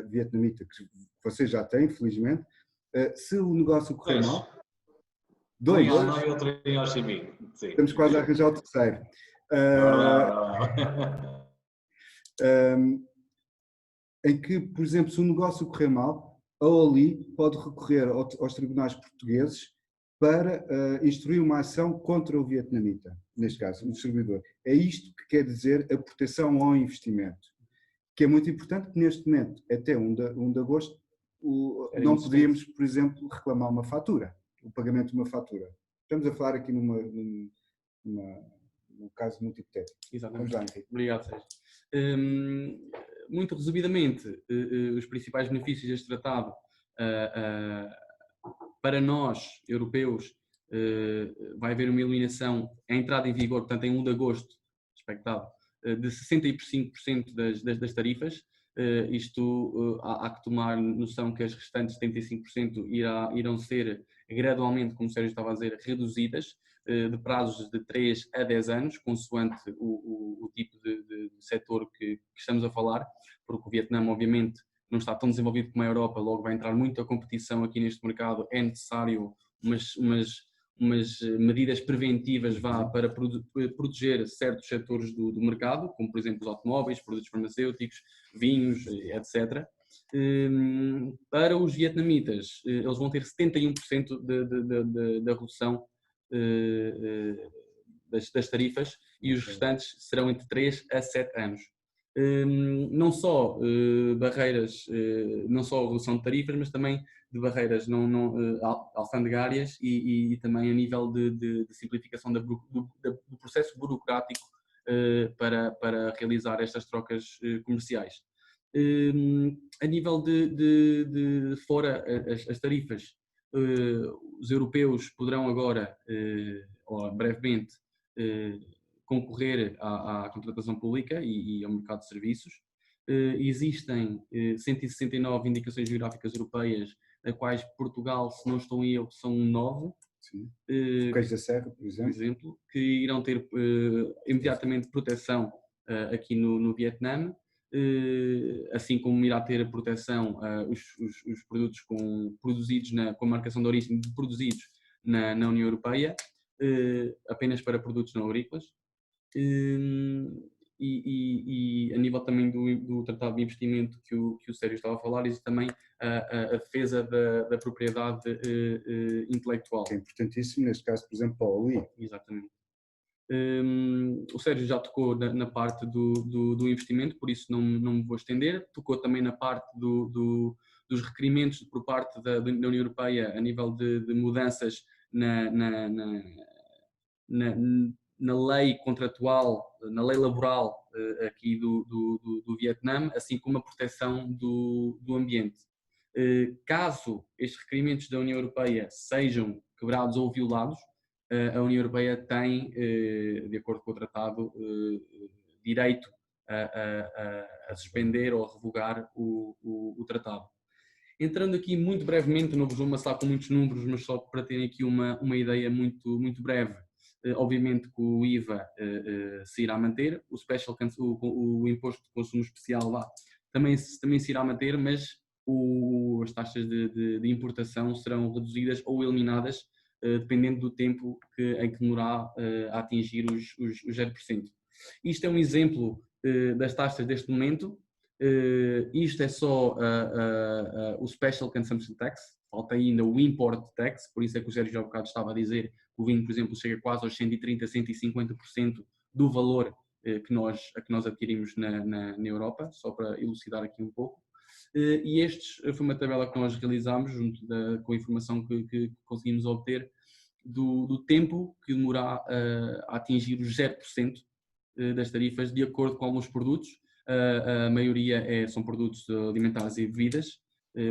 Speaker 2: vietnamita, que você já tem, felizmente, se o negócio correr mal, dois.
Speaker 4: Um em Hanoi e outro em Ho Chi Minh. Sim.
Speaker 2: Estamos quase a arranjar o terceiro. Em que, por exemplo, se o negócio correr mal, a Oli pode recorrer aos tribunais portugueses para instruir uma ação contra o vietnamita, neste caso, o distribuidor. É isto que quer dizer a proteção ao investimento, que é muito importante, que neste momento, até 1 de agosto, não poderíamos, por exemplo, reclamar uma fatura, o pagamento de uma fatura. Estamos a falar aqui num caso muito hipotético.
Speaker 3: Exatamente.
Speaker 2: Vamos lá, Henrique.
Speaker 3: Obrigado, Sérgio. Muito resumidamente, os principais benefícios deste tratado para nós, europeus, vai haver uma eliminação, a entrada em vigor, portanto, em 1 de agosto, expectado, de 65% das tarifas. Isto há que tomar noção que as restantes 75% irão ser gradualmente, como o Sérgio estava a dizer, reduzidas, de prazos de 3 a 10 anos, consoante o tipo de setor que estamos a falar, porque o Vietnã, obviamente, não está tão desenvolvido como a Europa, logo vai entrar muita competição aqui neste mercado, é necessário umas medidas preventivas para proteger certos setores do mercado, como por exemplo os automóveis, produtos farmacêuticos, vinhos, etc. Para os vietnamitas, eles vão ter 71% da redução das tarifas e os restantes serão entre 3 a 7 anos. Não só barreiras, não só redução de tarifas, mas também de barreiras alfandegárias e também a nível de simplificação do processo burocrático para realizar estas trocas comerciais. A nível de fora as tarifas, os europeus poderão agora, ou brevemente, concorrer à contratação pública e ao mercado de serviços. Existem 169 indicações geográficas europeias, das quais Portugal, se não estou em erro, são 9.
Speaker 2: Queijo da Serra, por exemplo,
Speaker 3: que irão ter imediatamente proteção aqui no Vietnã, assim como irá ter proteção os produtos produzidos com a marcação de origem produzidos na União Europeia, apenas para produtos não agrícolas. E a nível também do tratado de investimento que o Sérgio estava a falar, existe também a defesa da propriedade intelectual.
Speaker 2: Que é importantíssimo, neste caso, por exemplo, para o UI.
Speaker 3: Exatamente. O Sérgio já tocou na parte do investimento, por isso não me vou estender. Tocou também na parte dos requerimentos por parte da União Europeia a nível de mudanças na lei contratual, na lei laboral aqui do Vietnã, assim como a proteção do ambiente. Caso estes requerimentos da União Europeia sejam quebrados ou violados, a União Europeia tem, de acordo com o tratado, direito a suspender ou a revogar o tratado. Entrando aqui muito brevemente, não vos vou amassar com muitos números, mas só para terem aqui uma ideia muito breve. Obviamente que o IVA se irá manter, o imposto de consumo especial lá também se irá manter, mas as taxas de importação serão reduzidas ou eliminadas, dependendo do tempo em que demorará a atingir os 0%. Isto é um exemplo das taxas deste momento. Isto é só o Special Consumption Tax, falta ainda o Import Tax, por isso é que o Sérgio há bocado estava a dizer que o vinho, por exemplo, chega quase aos 130%, 150% do valor que nós adquirimos na Europa, só para elucidar aqui um pouco. E foi uma tabela que nós realizámos com a informação que conseguimos obter do tempo que demorará a atingir os 0% das tarifas, de acordo com alguns produtos. A maioria são produtos alimentares e bebidas,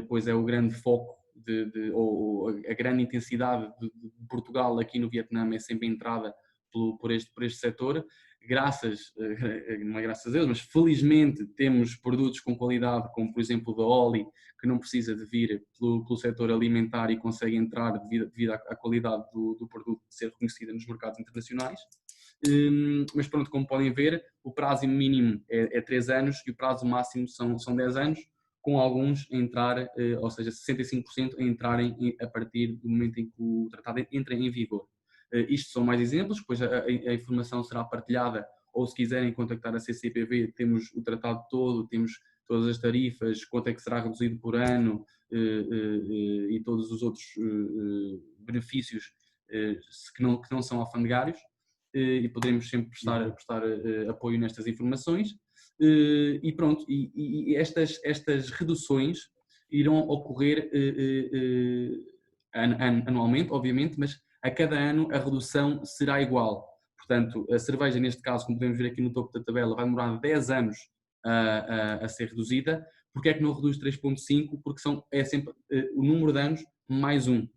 Speaker 3: pois é o grande foco ou a grande intensidade de Portugal aqui no Vietnã é sempre a entrada por este setor. Não é graças a Deus, mas felizmente temos produtos com qualidade, como por exemplo o da Oli, que não precisa de vir pelo setor alimentar e consegue entrar devido à qualidade do produto de ser reconhecida nos mercados internacionais. Mas pronto, como podem ver, o prazo mínimo é 3 anos e o prazo máximo são 10 anos, com alguns a entrar, ou seja, 65% a entrarem a partir do momento em que o tratado entra em vigor. Isto são mais exemplos, depois a informação será partilhada, ou se quiserem contactar a CCPV, temos o tratado todo, temos todas as tarifas, quanto é que será reduzido por ano e todos os outros benefícios que não são alfandegários, e poderemos sempre prestar apoio nestas informações. E pronto, e estas reduções irão ocorrer anualmente, obviamente, mas a cada ano a redução será igual. Portanto, a cerveja, neste caso, como podemos ver aqui no topo da tabela, vai demorar 10 anos a ser reduzida. Porquê é que não reduz 3,5? Porque é sempre o número de anos mais 1.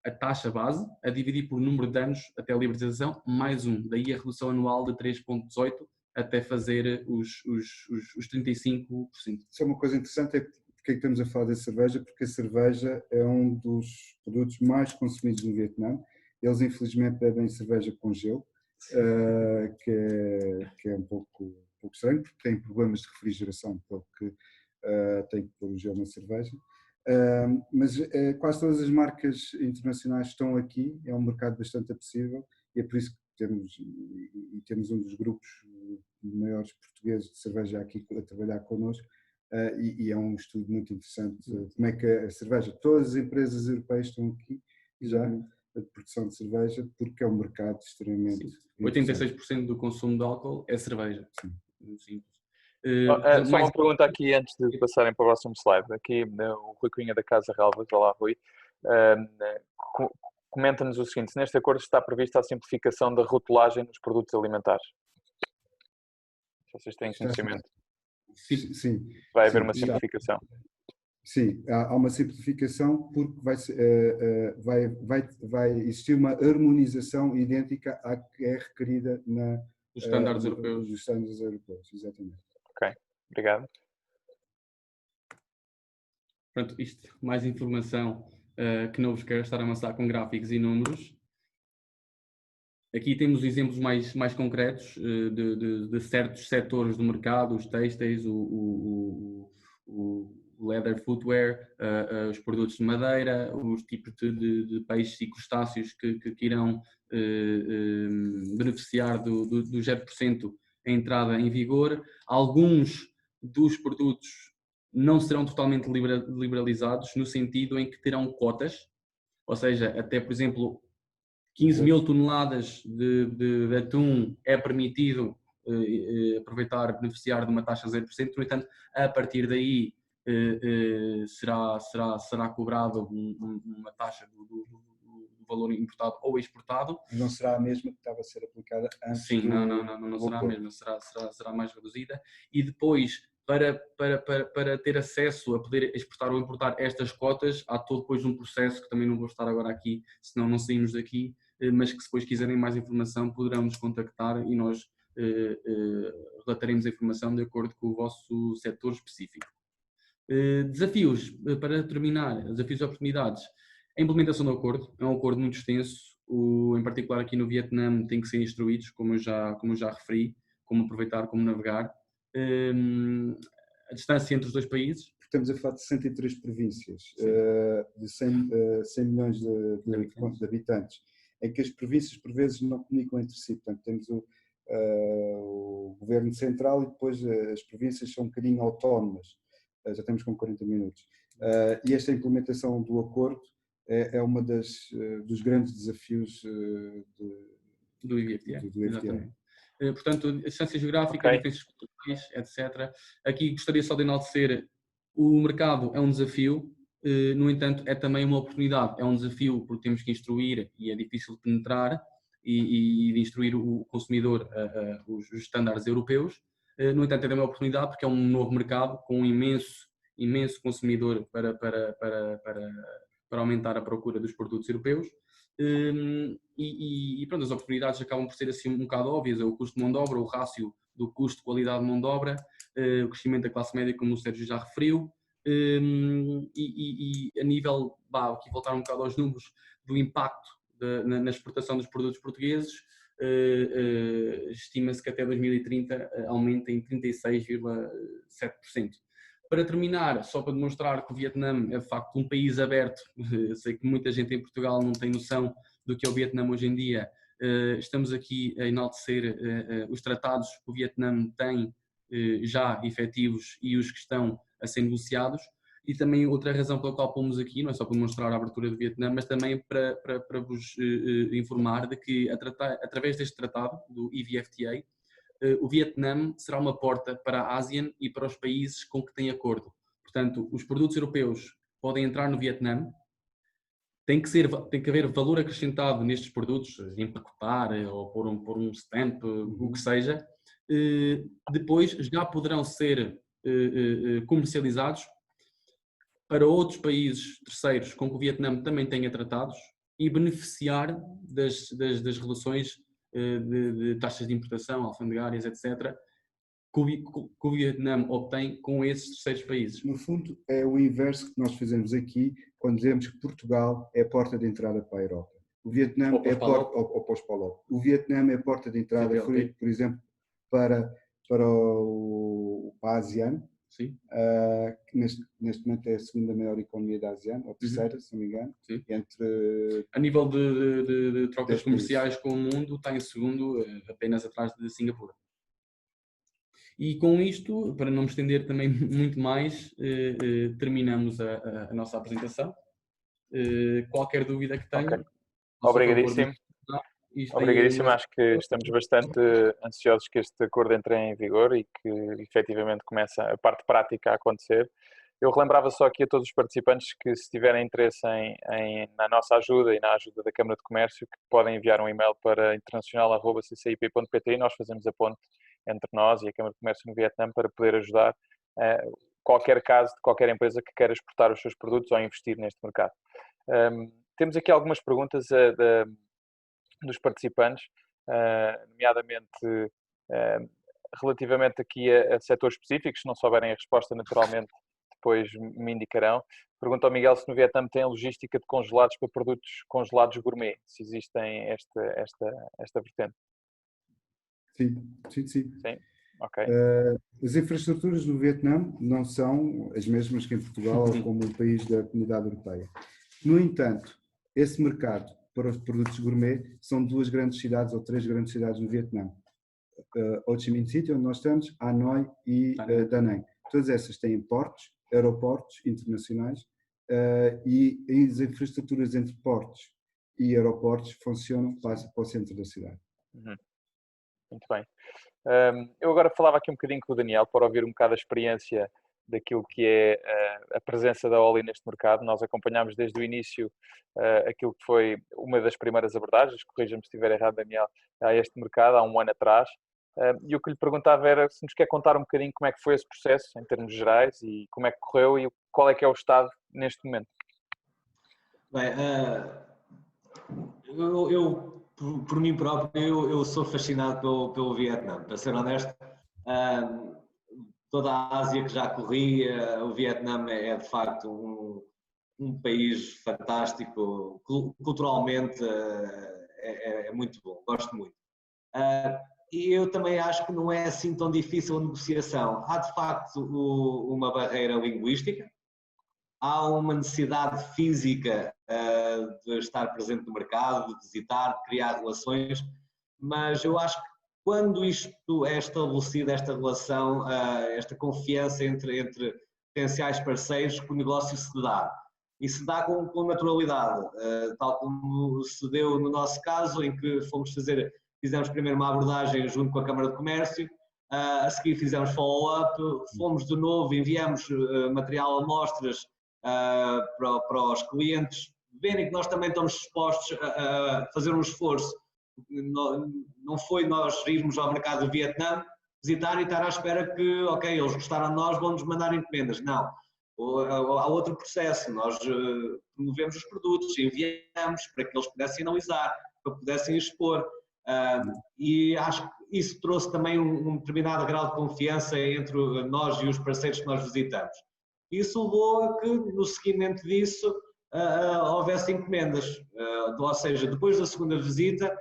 Speaker 3: A taxa base a dividir por número de anos até a liberalização mais 1. Daí a redução anual de 3,18 até fazer os 35%.
Speaker 2: Isso é uma coisa interessante, porque é que estamos a falar da cerveja? Porque a cerveja é um dos produtos mais consumidos no Vietnã. Eles, infelizmente, bebem cerveja com gelo, que é um pouco estranho, porque têm problemas de refrigeração, porque têm que pôr o gelo na cerveja. Mas quase todas as marcas internacionais estão aqui, é um mercado bastante apetecível e é por isso que temos um dos grupos maiores portugueses de cerveja aqui a trabalhar connosco. E é um estudo muito interessante, como é que a cerveja, todas as empresas europeias estão aqui já, a produção de cerveja, porque é um mercado extremamente...
Speaker 3: Sim. 86% do consumo de álcool é cerveja. Sim.
Speaker 1: Só uma pergunta aqui antes de passarem para o próximo slide. Aqui o Rui Cunha da Casa Relvas, olá Rui, comenta-nos o seguinte: neste acordo está prevista a simplificação da rotulagem nos produtos alimentares. Vocês têm conhecimento?
Speaker 2: Sim.
Speaker 1: Vai haver uma simplificação.
Speaker 2: Sim, há uma simplificação porque vai existir uma harmonização idêntica à que é requerida
Speaker 3: nos estándares europeus.
Speaker 2: Dos estándares europeus, exatamente.
Speaker 1: Ok, obrigado.
Speaker 3: Pronto, isto, mais informação que não vos quero estar a amassar com gráficos e números. Aqui temos exemplos mais concretos de certos setores do mercado, os têxteis, o leather footwear, os produtos de madeira, os tipos de peixes e crustáceos que irão beneficiar do 0% a entrada em vigor. Alguns dos produtos não serão totalmente liberalizados, no sentido em que terão cotas, ou seja, até, por exemplo, 15 mil toneladas de atum é permitido beneficiar de uma taxa de 0%, no entanto, a partir daí será cobrado uma taxa do valor importado ou exportado.
Speaker 2: Não será a mesma que estava a ser aplicada antes?
Speaker 3: Sim, não será a mesma, será mais reduzida. E depois, para ter acesso a poder exportar ou importar estas cotas, há todo depois um processo que também não vou estar agora aqui, senão não saímos daqui, mas que se depois quiserem mais informação poderão nos contactar e nós relataremos a informação de acordo com o vosso setor específico. Desafios, para terminar, desafios e oportunidades. A implementação do acordo é um acordo muito extenso, em particular aqui no Vietnã tem que ser instruídos, como eu já referi, como aproveitar, como navegar. A distância entre os dois países.
Speaker 2: Estamos a falar de 63 províncias, de 100 milhões de habitantes, em que as províncias por vezes não comunicam entre si. Portanto, temos o governo central e depois as províncias são um bocadinho autónomas. Já estamos com 40 minutos. E esta implementação do acordo é uma dos grandes desafios
Speaker 3: do IVFTA.
Speaker 2: Exatamente.
Speaker 3: Portanto, a distância geográfica, diferenças culturais, etc. Aqui gostaria só de enaltecer, o mercado é um desafio, no entanto é também uma oportunidade. É um desafio porque temos que instruir e é difícil de penetrar e de instruir o consumidor os estándares europeus. No entanto, é também uma oportunidade porque é um novo mercado com um imenso consumidor para aumentar a procura dos produtos europeus. E pronto, as oportunidades acabam por ser assim um bocado óbvias, é o custo de mão de obra, o rácio do custo-qualidade de mão de obra, o crescimento da classe média, como o Sérgio já referiu, e a nível, aqui voltar um bocado aos números, do impacto na exportação dos produtos portugueses, estima-se que até 2030 aumenta em 36,7%. Para terminar, só para demonstrar que o Vietnã é de facto um país aberto, sei que muita gente em Portugal não tem noção do que é o Vietnã hoje em dia, estamos aqui a enaltecer os tratados que o Vietnã tem já efetivos e os que estão a ser negociados. E também outra razão pela qual pomos aqui, não é só para demonstrar a abertura do Vietnã, mas também para vos informar de que através deste tratado, do EVFTA, o Vietnã será uma porta para a ASEAN e para os países com que tem acordo. Portanto, os produtos europeus podem entrar no Vietnã, tem que haver valor acrescentado nestes produtos, empacotar ou pôr um stamp, o que seja, depois já poderão ser comercializados para outros países terceiros com que o Vietnã também tenha tratados e beneficiar das relações de taxas de importação, alfandegárias, etc., que o Vietnã obtém com esses terceiros países.
Speaker 2: No fundo, é o inverso que nós fazemos aqui quando dizemos que Portugal é a porta de entrada para a Europa. O Vietnã é a porta O Vietnã é a porta de entrada, por exemplo, para a ASEAN.
Speaker 3: Sim.
Speaker 2: Que neste momento é a segunda maior economia da ASEAN, ou terceira, se não me engano.
Speaker 3: Sim.
Speaker 2: Entre...
Speaker 3: A nível de trocas comerciais com o mundo, está em segundo, apenas atrás de Singapura. E com isto, para não me estender também muito mais, terminamos a nossa apresentação. Qualquer dúvida que tenham...
Speaker 1: Okay. Obrigadíssimo. Obrigadíssimo, acho que estamos bastante ansiosos que este acordo entre em vigor e que efetivamente comece a parte prática a acontecer. Eu relembrava só aqui a todos os participantes que, se tiverem interesse na nossa ajuda e na ajuda da Câmara de Comércio, que podem enviar um e-mail para internacional@ccip.pt e nós fazemos a ponte entre nós e a Câmara de Comércio no Vietnã para poder ajudar qualquer caso de qualquer empresa que queira exportar os seus produtos ou investir neste mercado. Temos aqui algumas perguntas dos participantes, nomeadamente relativamente aqui a setores específicos. Se não souberem a resposta, naturalmente depois me indicarão. Pergunta ao Miguel se no Vietnã tem logística de congelados para produtos congelados gourmet, se existem esta vertente.
Speaker 2: Sim.
Speaker 1: Sim? Ok.
Speaker 2: As infraestruturas do Vietnã não são as mesmas que em Portugal ou como um país da Comunidade Europeia. No entanto, esse mercado para os produtos gourmet são duas grandes cidades ou três grandes cidades no Vietnã. Ho Chi Minh City, onde nós estamos, Hanoi e Da Nang. Todas essas têm portos, aeroportos internacionais e as infraestruturas entre portos e aeroportos funcionam para o centro da cidade.
Speaker 1: Muito bem. Eu agora falava aqui um bocadinho com o Daniel para ouvir um bocado a experiência daquilo que é a presença da Oli neste mercado. Nós acompanhámos desde o início aquilo que foi uma das primeiras abordagens, corrija-me se estiver errado, Daniel, a este mercado há um ano atrás. E o que lhe perguntava era se nos quer contar um bocadinho como é que foi esse processo, em termos gerais, e como é que correu e qual é que é o estado neste momento.
Speaker 4: Bem, eu por mim próprio, eu sou fascinado pelo Vietnã, para ser honesto. Toda a Ásia que já corri, o Vietnã é de facto um país fantástico, culturalmente é muito bom, gosto muito. E eu também acho que não é assim tão difícil a negociação. Há de facto uma barreira linguística, há uma necessidade física de estar presente no mercado, de visitar, de criar relações, mas eu acho que quando isto é estabelecido, esta relação, esta confiança entre potenciais parceiros, que o negócio se dá. E se dá com naturalidade, tal como se deu no nosso caso, em que fizemos primeiro uma abordagem junto com a Câmara de Comércio, a seguir fizemos follow-up, fomos de novo, enviamos material, amostras para os clientes, verem que nós também estamos dispostos a fazer um esforço. Não foi nós irmos ao mercado do Vietnã, visitar e estar à espera que, ok, eles gostaram de nós, vão-nos mandar encomendas. Não. há outro processo, nós promovemos os produtos, enviamos para que eles pudessem analisar, para que pudessem expor, e acho que isso trouxe também um determinado grau de confiança entre nós e os parceiros que nós visitamos. Isso levou a que, no seguimento disso, houvesse encomendas, ou seja, depois da segunda visita,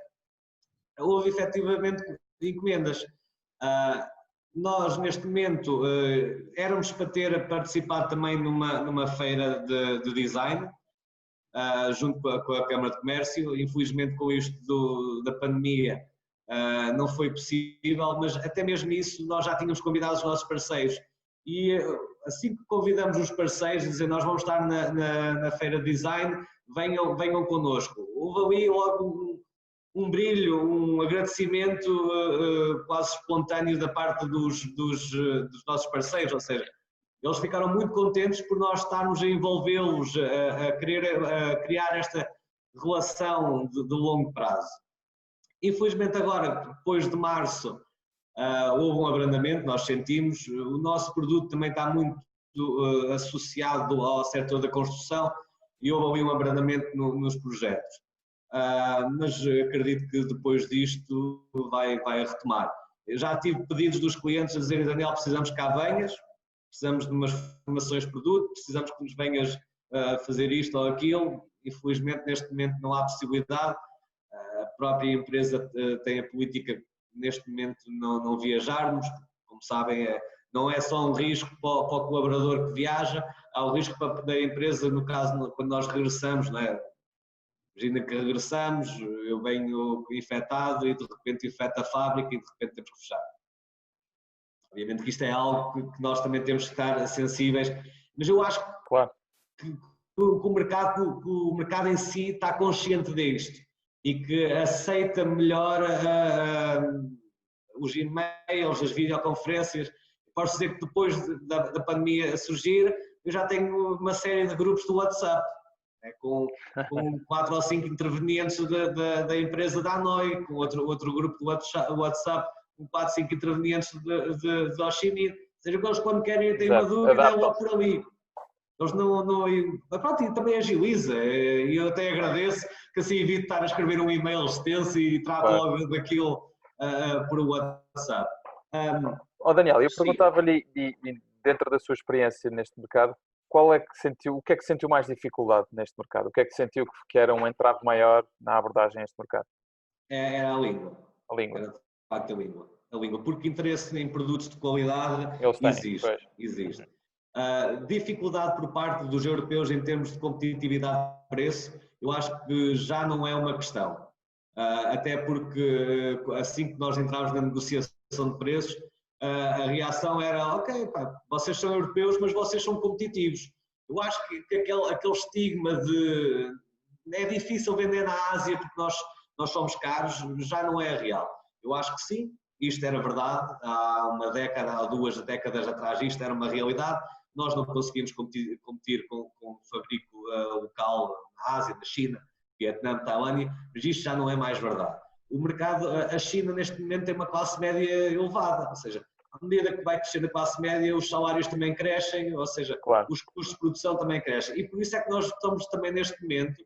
Speaker 4: houve efetivamente encomendas. Nós, neste momento, éramos para ter participado também numa feira de design, junto com a Câmara de Comércio. Infelizmente, com isto da pandemia, não foi possível, mas até mesmo isso nós já tínhamos convidado os nossos parceiros. E assim que convidamos os parceiros, dizer nós vamos estar na feira de design, venham connosco. Houve ali logo um brilho, um agradecimento quase espontâneo da parte dos nossos parceiros, ou seja, eles ficaram muito contentes por nós estarmos a envolvê-los, a criar esta relação de longo prazo. Infelizmente agora, depois de março, houve um abrandamento, nós sentimos, o nosso produto também está muito associado ao setor da construção e houve ali um abrandamento nos projetos. Mas acredito que depois disto vai retomar. Eu já tive pedidos dos clientes a dizerem: Daniel, precisamos que cá venhas, precisamos de umas formações de produto, precisamos que nos venhas fazer isto ou aquilo. Infelizmente neste momento não há possibilidade, a própria empresa tem a política neste momento não viajarmos, como sabem não é só um risco para o colaborador que viaja, há o risco da empresa, no caso quando nós regressamos, não é? Imagina que regressamos, eu venho infectado e de repente infecta a fábrica e de repente temos que fechar. Obviamente que isto é algo que nós também temos que estar sensíveis, mas eu acho que o mercado em si está consciente disto e que aceita melhor os e-mails, as videoconferências. Posso dizer que depois da pandemia surgir, eu já tenho uma série de grupos do WhatsApp, com 4 ou 5 intervenientes da empresa da ANOI, com outro grupo do WhatsApp, com 4 ou 5 intervenientes de Oxini. Ou seja, eles quando querem ter uma dúvida, é logo por ali. Eles pronto, e também agiliza, e eu até agradeço que assim evito estar a escrever um e-mail extenso e trato logo daquilo por WhatsApp.
Speaker 1: Daniel, eu perguntava-lhe, dentro da sua experiência neste mercado, o que é que sentiu mais dificuldade neste mercado? O que é que sentiu que era um entrave maior na abordagem a este mercado?
Speaker 4: Era a língua.
Speaker 1: A língua.
Speaker 4: Era de facto a língua. Porque interesse em produtos de qualidade existe. Dificuldade por parte dos europeus em termos de competitividade de preço, eu acho que já não é uma questão. Até porque assim que nós entramos na negociação de preços, a reação era: ok, vocês são europeus, mas vocês são competitivos. Eu acho que aquele estigma de é difícil vender na Ásia porque nós somos caros, já não é real. Eu acho que sim, isto era verdade, há 2 décadas atrás isto era uma realidade. Nós não conseguimos competir com o fabrico local na Ásia, na China, Vietnã, Tailândia, mas isto já não é mais verdade. O mercado, a China neste momento tem uma classe média elevada, ou seja, à medida que vai crescer a classe média, os salários também crescem, ou seja, os custos de produção também crescem. E por isso é que nós estamos também neste momento,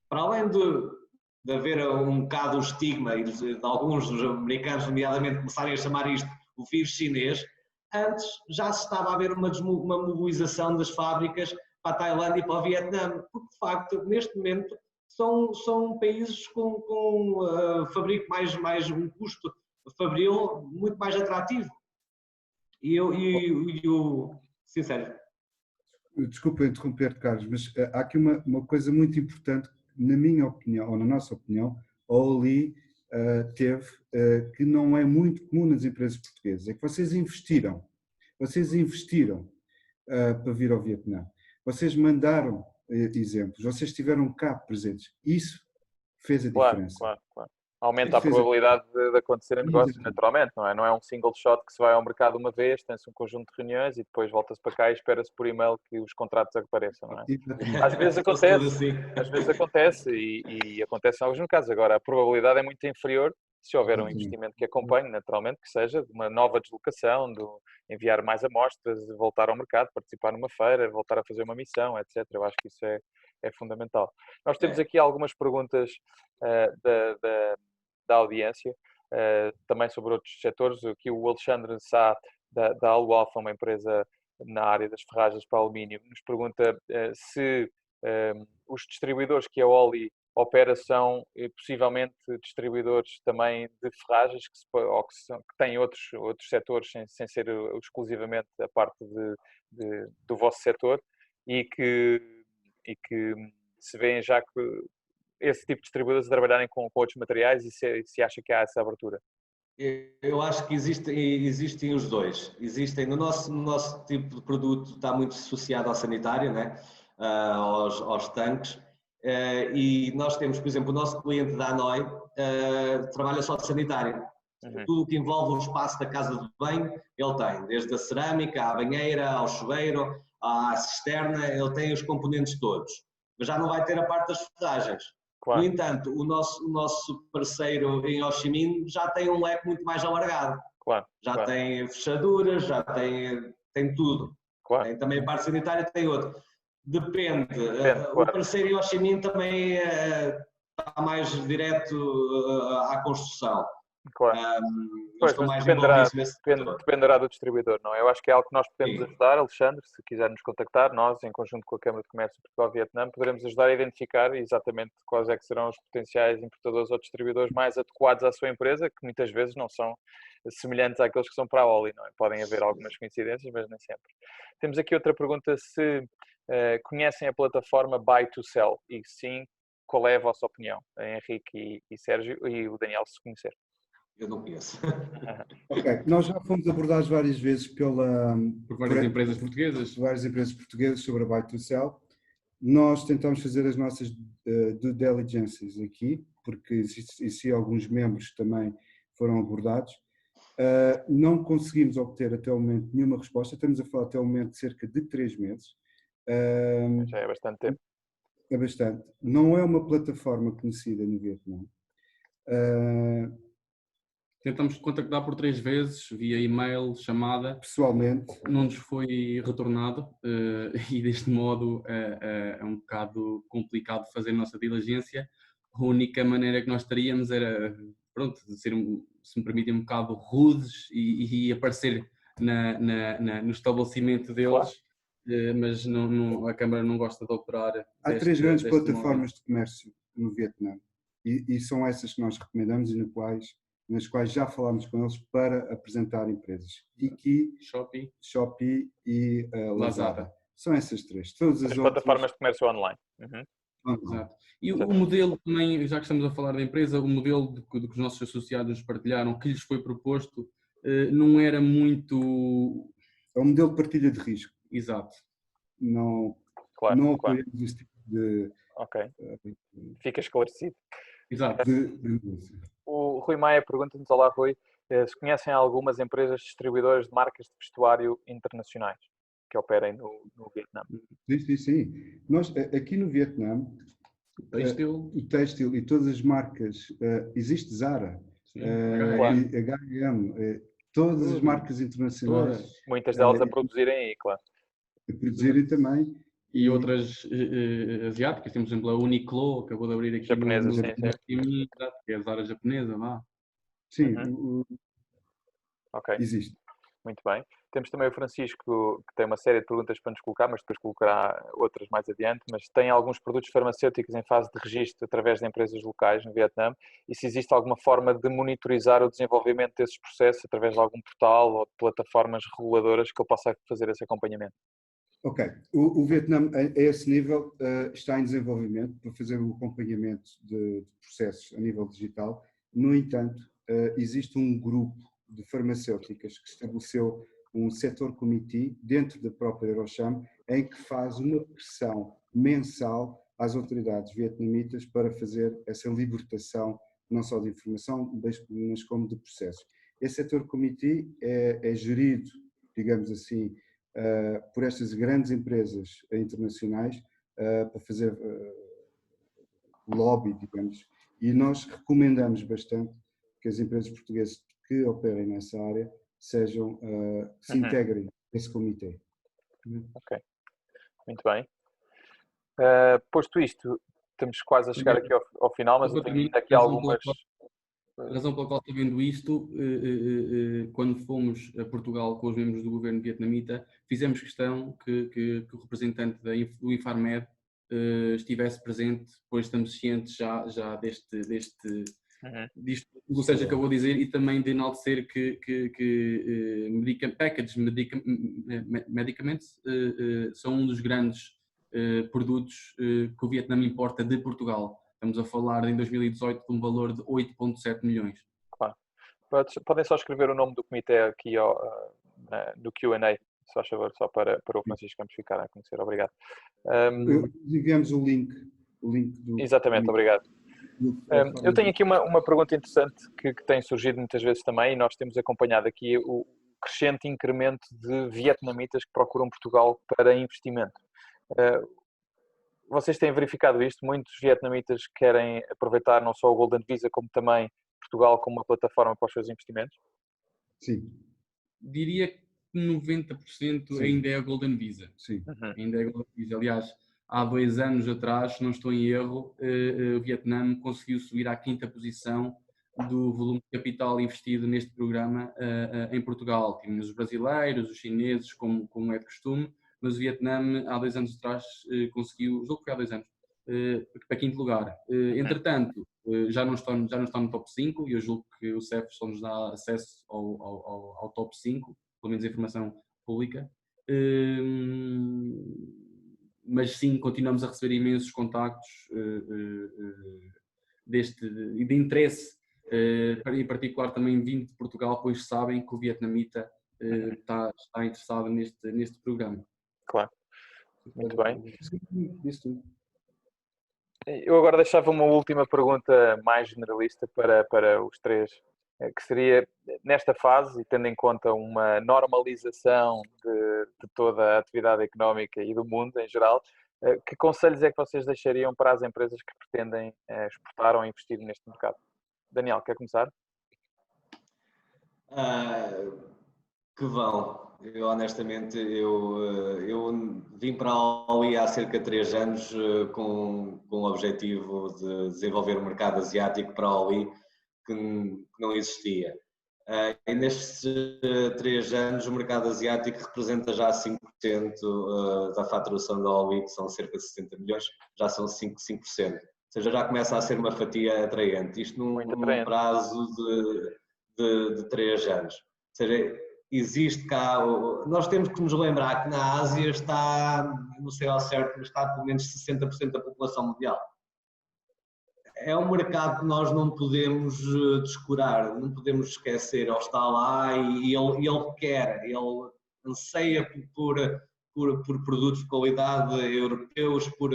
Speaker 4: para além de haver um bocado o estigma e de alguns dos americanos, nomeadamente, começarem a chamar isto o vírus chinês, antes já se estava a ver uma mobilização das fábricas para a Tailândia e para o Vietnã, porque de facto, neste momento, são países com um custo fabril muito mais atrativo. E eu sincero.
Speaker 2: Desculpa interromper, Carlos, mas há aqui uma coisa muito importante, na minha opinião, ou na nossa opinião, a Oli teve, que não é muito comum nas empresas portuguesas, é que vocês investiram para vir ao Vietnã, vocês mandaram exemplos, vocês estiveram cá presentes, isso fez a diferença.
Speaker 1: Claro. Aumenta a probabilidade de acontecer negócios, naturalmente, não é? Não é um single shot que se vai ao mercado uma vez, tem-se um conjunto de reuniões e depois volta-se para cá e espera-se por e-mail que os contratos apareçam, não é? Às vezes acontece e acontece em alguns casos. Agora, a probabilidade é muito inferior se houver um investimento que acompanhe, naturalmente, que seja de uma nova deslocação, de enviar mais amostras, de voltar ao mercado, participar numa feira, voltar a fazer uma missão, etc. Eu acho que isso é fundamental. Nós temos aqui algumas perguntas da audiência, também sobre outros setores. Aqui o Alexandre Sá, da Alualfa, uma empresa na área das ferragens para alumínio, nos pergunta se os distribuidores que a Oli opera são possivelmente distribuidores também de ferragens que têm outros setores sem ser exclusivamente a parte do vosso setor e que se veem já que esse tipo de distribuidores a trabalharem com outros materiais e se acha que há essa abertura.
Speaker 4: Eu acho que existem os dois. Existem no nosso tipo de produto, está muito associado ao sanitário, né? Aos tanques. E nós temos, por exemplo, o nosso cliente da Anoi trabalha só de sanitário. Tudo o que envolve o espaço da casa de banho, ele tem. Desde a cerâmica, à banheira, ao chuveiro, à cisterna, ele tem os componentes todos. Mas já não vai ter a parte das ferragens. Claro. No entanto, o nosso parceiro em Ho Chi Minh já tem um leque muito mais alargado.
Speaker 1: Claro,
Speaker 4: já tem fechaduras, já tem tudo.
Speaker 1: Claro.
Speaker 4: Tem também a parte sanitária, tem outro. Depende. Claro. O parceiro em Ho Chi Minh também está mais direto à construção.
Speaker 1: Claro. Pois, mas dependerá do distribuidor, não é? Eu acho que é algo que nós podemos ajudar, Alexandre, se quiser nos contactar, nós, em conjunto com a Câmara de Comércio de Portugal-Vietnã, poderemos ajudar a identificar exatamente quais é que serão os potenciais importadores ou distribuidores mais adequados à sua empresa, que muitas vezes não são semelhantes àqueles que são para a Oli, não é? Podem haver algumas coincidências, mas nem sempre. Temos aqui outra pergunta, se conhecem a plataforma Buy to Sell, e sim, qual é a vossa opinião? Henrique e Sérgio, e o Daniel, se conhecer.
Speaker 4: Eu não conheço.
Speaker 2: Ok, nós já fomos abordados várias vezes por
Speaker 3: várias empresas portuguesas.
Speaker 2: Várias empresas portuguesas sobre a Buy to Sell. Nós tentamos fazer as nossas due diligences aqui, porque existem alguns membros que também foram abordados. Não conseguimos obter até o momento nenhuma resposta. Estamos a falar até o momento de cerca de 3 meses.
Speaker 1: Já é bastante tempo.
Speaker 2: É bastante. Não é uma plataforma conhecida no Vietnã.
Speaker 3: Tentamos contactar por 3 vezes, via e-mail, chamada.
Speaker 2: Pessoalmente.
Speaker 3: Não nos foi retornado e deste modo é um bocado complicado fazer a nossa diligência. A única maneira que nós teríamos era, pronto, ser, se me permitem, um bocado rudes e aparecer no estabelecimento deles, mas a Câmara não gosta de operar.
Speaker 2: Há 3 grandes plataformas de comércio no Vietnã e são essas que nós recomendamos e nas quais já falámos com eles para apresentar empresas. Tiki, Shopee e Lazada. São essas 3. Todas as outras
Speaker 1: plataformas de comércio online.
Speaker 3: Exato. E o modelo também, já que estamos a falar da empresa, o modelo que os nossos associados partilharam, que lhes foi proposto, não era muito...
Speaker 2: É um modelo de partilha de risco.
Speaker 3: Exato.
Speaker 2: Não apoiamos esse tipo de...
Speaker 1: Ok. Fica esclarecido.
Speaker 3: Exato.
Speaker 1: O Rui Maia pergunta-nos, olá Rui, se conhecem algumas empresas distribuidoras de marcas de vestuário internacionais que operem no Vietnã?
Speaker 2: Sim. Nós, aqui no Vietnã, o têxtil e todas as marcas, existe Zara, H&M, todas as marcas internacionais.
Speaker 1: Muitas delas a produzirem aí, claro.
Speaker 2: A produzirem também.
Speaker 3: E outras asiáticas, temos, por exemplo, a Uniqlo, acabou de abrir aqui
Speaker 1: japonesa,
Speaker 3: que é a Zara japonesa, vá.
Speaker 2: Sim,
Speaker 1: ok.
Speaker 2: Existe.
Speaker 1: Muito bem. Temos também o Francisco, que tem uma série de perguntas para nos colocar, mas depois colocará outras mais adiante, mas tem alguns produtos farmacêuticos em fase de registro através de empresas locais no Vietnã, e se existe alguma forma de monitorizar o desenvolvimento desses processos através de algum portal ou de plataformas reguladoras que ele possa fazer esse acompanhamento.
Speaker 2: Ok. O Vietnã, a esse nível, está em desenvolvimento para fazer o acompanhamento de processos a nível digital. No entanto, existe um grupo de farmacêuticas que estabeleceu um setor committee dentro da própria Eurocham, em que faz uma pressão mensal às autoridades vietnamitas para fazer essa libertação, não só de informação, mas como de processos. Esse setor committee é gerido, digamos assim, por estas grandes empresas internacionais para fazer lobby, digamos, e nós recomendamos bastante que as empresas portuguesas que operem nessa área se integrem nesse comitê.
Speaker 1: Ok, muito bem. Posto isto, estamos quase a chegar aqui ao final, mas eu tenho ainda aqui algumas...
Speaker 3: A razão pela qual estou vendo isto, quando fomos a Portugal com os membros do governo vietnamita, fizemos questão que o representante do Infarmed estivesse presente, pois estamos cientes já disto que o Sérgio acabou de dizer, e também de enaltecer que medicamentos são um dos grandes produtos que o Vietnã importa de Portugal. Estamos a falar em 2018 de um valor de 8,7 milhões.
Speaker 1: Claro. Podem só escrever o nome do comitê aqui no Q&A, se faz favor, só para o Francisco Campos ficar a conhecer. Obrigado.
Speaker 2: Enviamos o link do...
Speaker 1: Exatamente, obrigado. Eu tenho aqui uma pergunta interessante que tem surgido muitas vezes também, e nós temos acompanhado aqui o crescente incremento de vietnamitas que procuram Portugal para investimento. Vocês têm verificado isto? Muitos vietnamitas querem aproveitar não só o Golden Visa, como também Portugal como uma plataforma para os seus investimentos?
Speaker 2: Sim.
Speaker 3: Diria que 90% ainda é a Golden Visa.
Speaker 2: Sim.
Speaker 3: Ainda é a Golden Visa. Aliás, há 2 anos atrás, não estou em erro, o Vietnã conseguiu subir à 5ª posição do volume de capital investido neste programa em Portugal. Tínhamos os brasileiros, os chineses, como é de costume, mas o Vietnã, há 2 anos atrás, conseguiu, julgo que foi há 2 anos, para 5º lugar. Entretanto, já não está no top 5, e eu julgo que o CEF só nos dá acesso ao top 5, pelo menos a informação pública. Mas sim, continuamos a receber imensos contactos de interesse, em particular também vindo de Portugal, pois sabem que o vietnamita está interessado neste programa.
Speaker 1: Claro, muito bem. Eu agora deixava uma última pergunta mais generalista para os três, que seria, nesta fase, e tendo em conta uma normalização de toda a atividade económica e do mundo em geral, que conselhos é que vocês deixariam para as empresas que pretendem exportar ou investir neste mercado? Daniel, quer começar?
Speaker 4: Que vão. Eu, honestamente, eu vim para a OI há cerca de 3 anos com o objetivo de desenvolver o mercado asiático para a OI que não existia. E nestes 3 anos o mercado asiático representa já 5% da faturação da OI, que são cerca de 60 milhões, já são 5%. Ou seja, já começa a ser uma fatia atraente. Isto num prazo de 3 anos. Ou seja, existe cá, nós temos que nos lembrar que na Ásia está, não sei ao certo, mas está pelo menos 60% da população mundial. É um mercado que nós não podemos descurar, não podemos esquecer. Ele está lá e ele anseia por produtos de qualidade europeus, por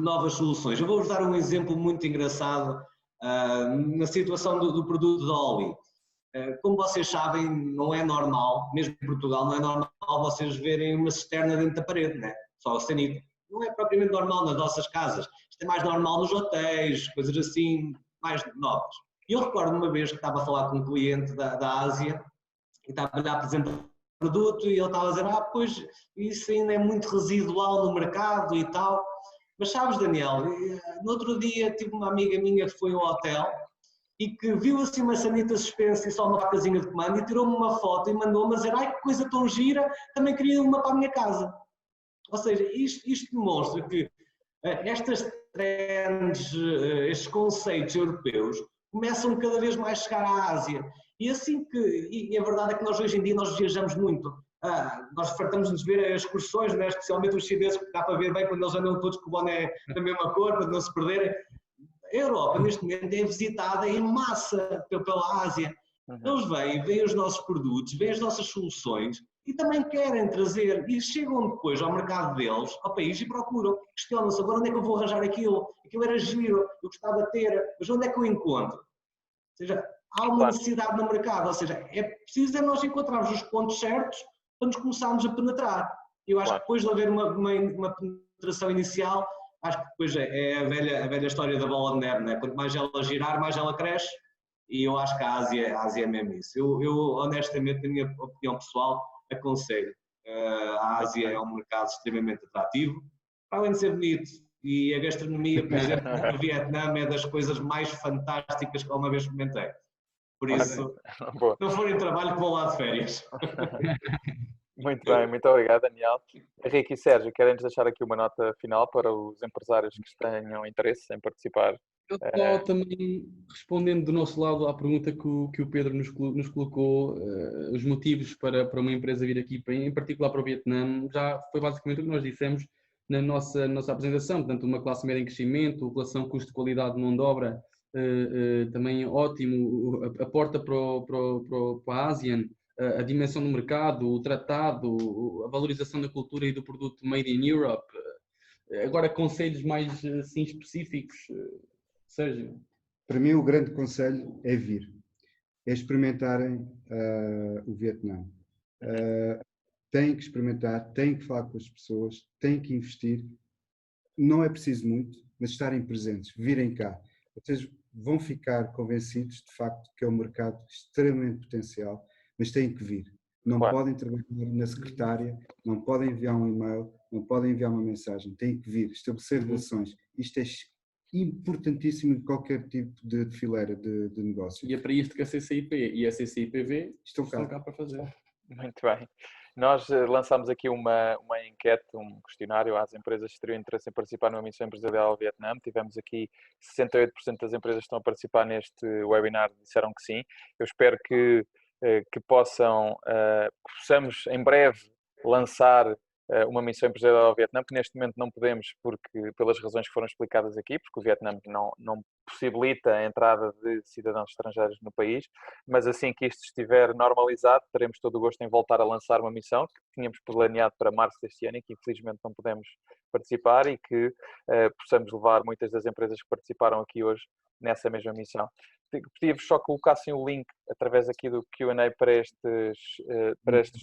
Speaker 4: novas soluções. Eu vou-vos dar um exemplo muito engraçado na situação do produto da Oli. Como vocês sabem, não é normal, mesmo em Portugal, não é normal vocês verem uma cisterna dentro da parede, né? Só a sanita. Não é propriamente normal nas nossas casas. Isto é mais normal nos hotéis, coisas assim, mais novas. E eu recordo uma vez que estava a falar com um cliente da Ásia e estava-lhe a apresentar o produto e ele estava a dizer, pois isso ainda é muito residual no mercado e tal. Mas sabes, Daniel, no outro dia tive uma amiga minha que foi ao hotel e que viu assim uma sanita suspensa e só uma casinha de comando e tirou-me uma foto e mandou-me a dizer, que coisa tão gira, também queria uma para a minha casa. Ou seja, isto demonstra que estas trends, estes conceitos europeus começam cada vez mais a chegar à Ásia. E assim e a verdade é que nós hoje em dia nós viajamos muito. Nós fartamos-nos ver as excursões, né? Especialmente os chineses, que dá para ver bem quando eles andam todos com o boné da mesma cor, para não se perderem. A Europa, neste momento, é visitada em massa pela Ásia. Eles veem os nossos produtos, veem as nossas soluções e também querem trazer, e chegam depois ao mercado deles, ao país, e procuram. Questionam-se, agora onde é que eu vou arranjar aquilo? Aquilo era giro, eu gostava de ter, mas onde é que eu encontro? Ou seja, há uma necessidade no mercado, ou seja, é preciso nós encontrarmos os pontos certos para nos começarmos a penetrar. Eu acho que depois de haver uma penetração inicial, acho que depois é a velha história da bola de neve, né? Quanto mais ela girar, mais ela cresce, e eu acho que a Ásia é mesmo isso. Eu honestamente, na minha opinião pessoal, aconselho. A Ásia é um mercado extremamente atrativo, para além de ser bonito, e a gastronomia, por exemplo, no Vietnã é das coisas mais fantásticas que alguma vez experimentei. Por isso,
Speaker 1: Boa.
Speaker 4: não forem trabalho, que vou lá de férias.
Speaker 1: Muito bem, muito obrigado, Daniel. Henrique e Sérgio, querem-nos deixar aqui uma nota final para os empresários que tenham interesse em participar?
Speaker 3: Eu só também, respondendo do nosso lado à pergunta que o Pedro nos colocou, os motivos para uma empresa vir aqui, em particular para o Vietnã, já foi basicamente o que nós dissemos na nossa apresentação. Portanto, uma classe média em crescimento, relação custo-qualidade de mão de obra também ótimo, a porta para a ASEAN, a dimensão do mercado, o tratado, a valorização da cultura e do produto Made in Europe. Agora, conselhos mais assim, específicos, Sérgio?
Speaker 2: Para mim, o grande conselho é vir, é experimentarem o Vietnã. Têm que experimentar, têm que falar com as pessoas, têm que investir. Não é preciso muito, mas estarem presentes, virem cá. Vocês vão ficar convencidos, de facto, que é um mercado extremamente potencial, mas têm que vir. Não podem trabalhar na secretária, não podem enviar um e-mail, não podem enviar uma mensagem, têm que vir, estabelecer relações. Isto é importantíssimo em qualquer tipo de fileira de negócio.
Speaker 3: E é para isto que a CCIP e a CCIPV estão cá para fazer.
Speaker 1: Muito bem. Nós lançámos aqui uma enquete, um questionário às empresas que teriam interesse em participar numa missão empresarial ao Vietnã. Tivemos aqui 68% das empresas que estão a participar neste webinar disseram que sim. Eu espero que possamos em breve lançar uma missão empresarial ao Vietnã, que neste momento não podemos, pelas razões que foram explicadas aqui, porque o Vietnã não possibilita a entrada de cidadãos estrangeiros no país, mas assim que isto estiver normalizado, teremos todo o gosto em voltar a lançar uma missão que tínhamos planeado para março deste ano e que infelizmente não podemos participar, e que possamos levar muitas das empresas que participaram aqui hoje nessa mesma missão. Pedia-vos só que colocassem o link através aqui do Q&A para estes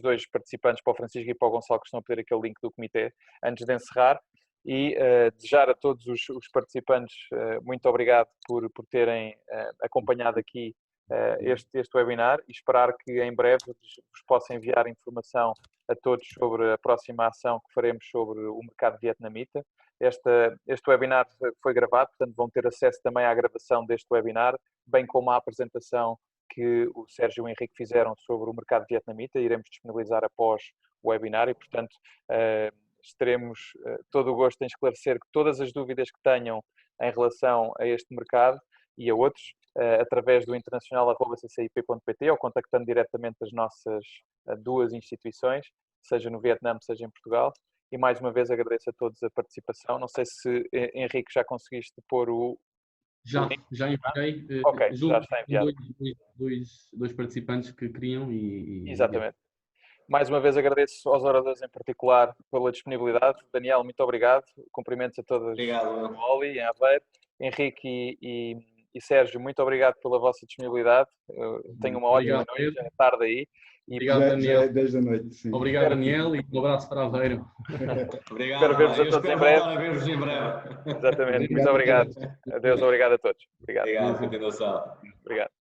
Speaker 1: dois participantes, para o Francisco e para o Gonçalo, que estão a pedir aquele link do comitê, antes de encerrar, e desejar a todos os participantes muito obrigado por terem acompanhado aqui este webinar, e esperar que em breve vos possa enviar informação a todos sobre a próxima ação que faremos sobre o mercado vietnamita. Este webinar foi gravado, portanto vão ter acesso também à gravação deste webinar, bem como à apresentação que o Sérgio e o Henrique fizeram sobre o mercado vietnamita. Iremos disponibilizar após o webinar e, portanto, teremos todo o gosto em esclarecer todas as dúvidas que tenham em relação a este mercado e a outros, através do internacional@ccip.pt ou contactando diretamente as nossas duas instituições, seja no Vietnã, seja em Portugal. E mais uma vez agradeço a todos a participação. Não sei se, Henrique, já conseguiste pôr o...
Speaker 3: Já enviei.
Speaker 1: Ok, já está enviado.
Speaker 3: Dois participantes que queriam e...
Speaker 1: Exatamente. Mais uma vez agradeço aos oradores em particular pela disponibilidade. Daniel, muito obrigado. Cumprimentos a todas.
Speaker 4: Obrigado.
Speaker 1: Oli, em Aveiro. Henrique e Sérgio, muito obrigado pela vossa disponibilidade. Tenho uma ótima noite, já é tarde aí.
Speaker 3: Obrigado, Daniel.
Speaker 2: Já é 10 da noite, sim.
Speaker 3: Obrigado, Daniel, e um abraço para Aveiro.
Speaker 4: Obrigado.
Speaker 1: Espero ver-vos a todos em breve.
Speaker 4: Ver-vos em breve.
Speaker 1: Exatamente. Muito obrigado. Adeus, obrigado a todos. Obrigado.
Speaker 4: Obrigado, continuação.
Speaker 1: Obrigado.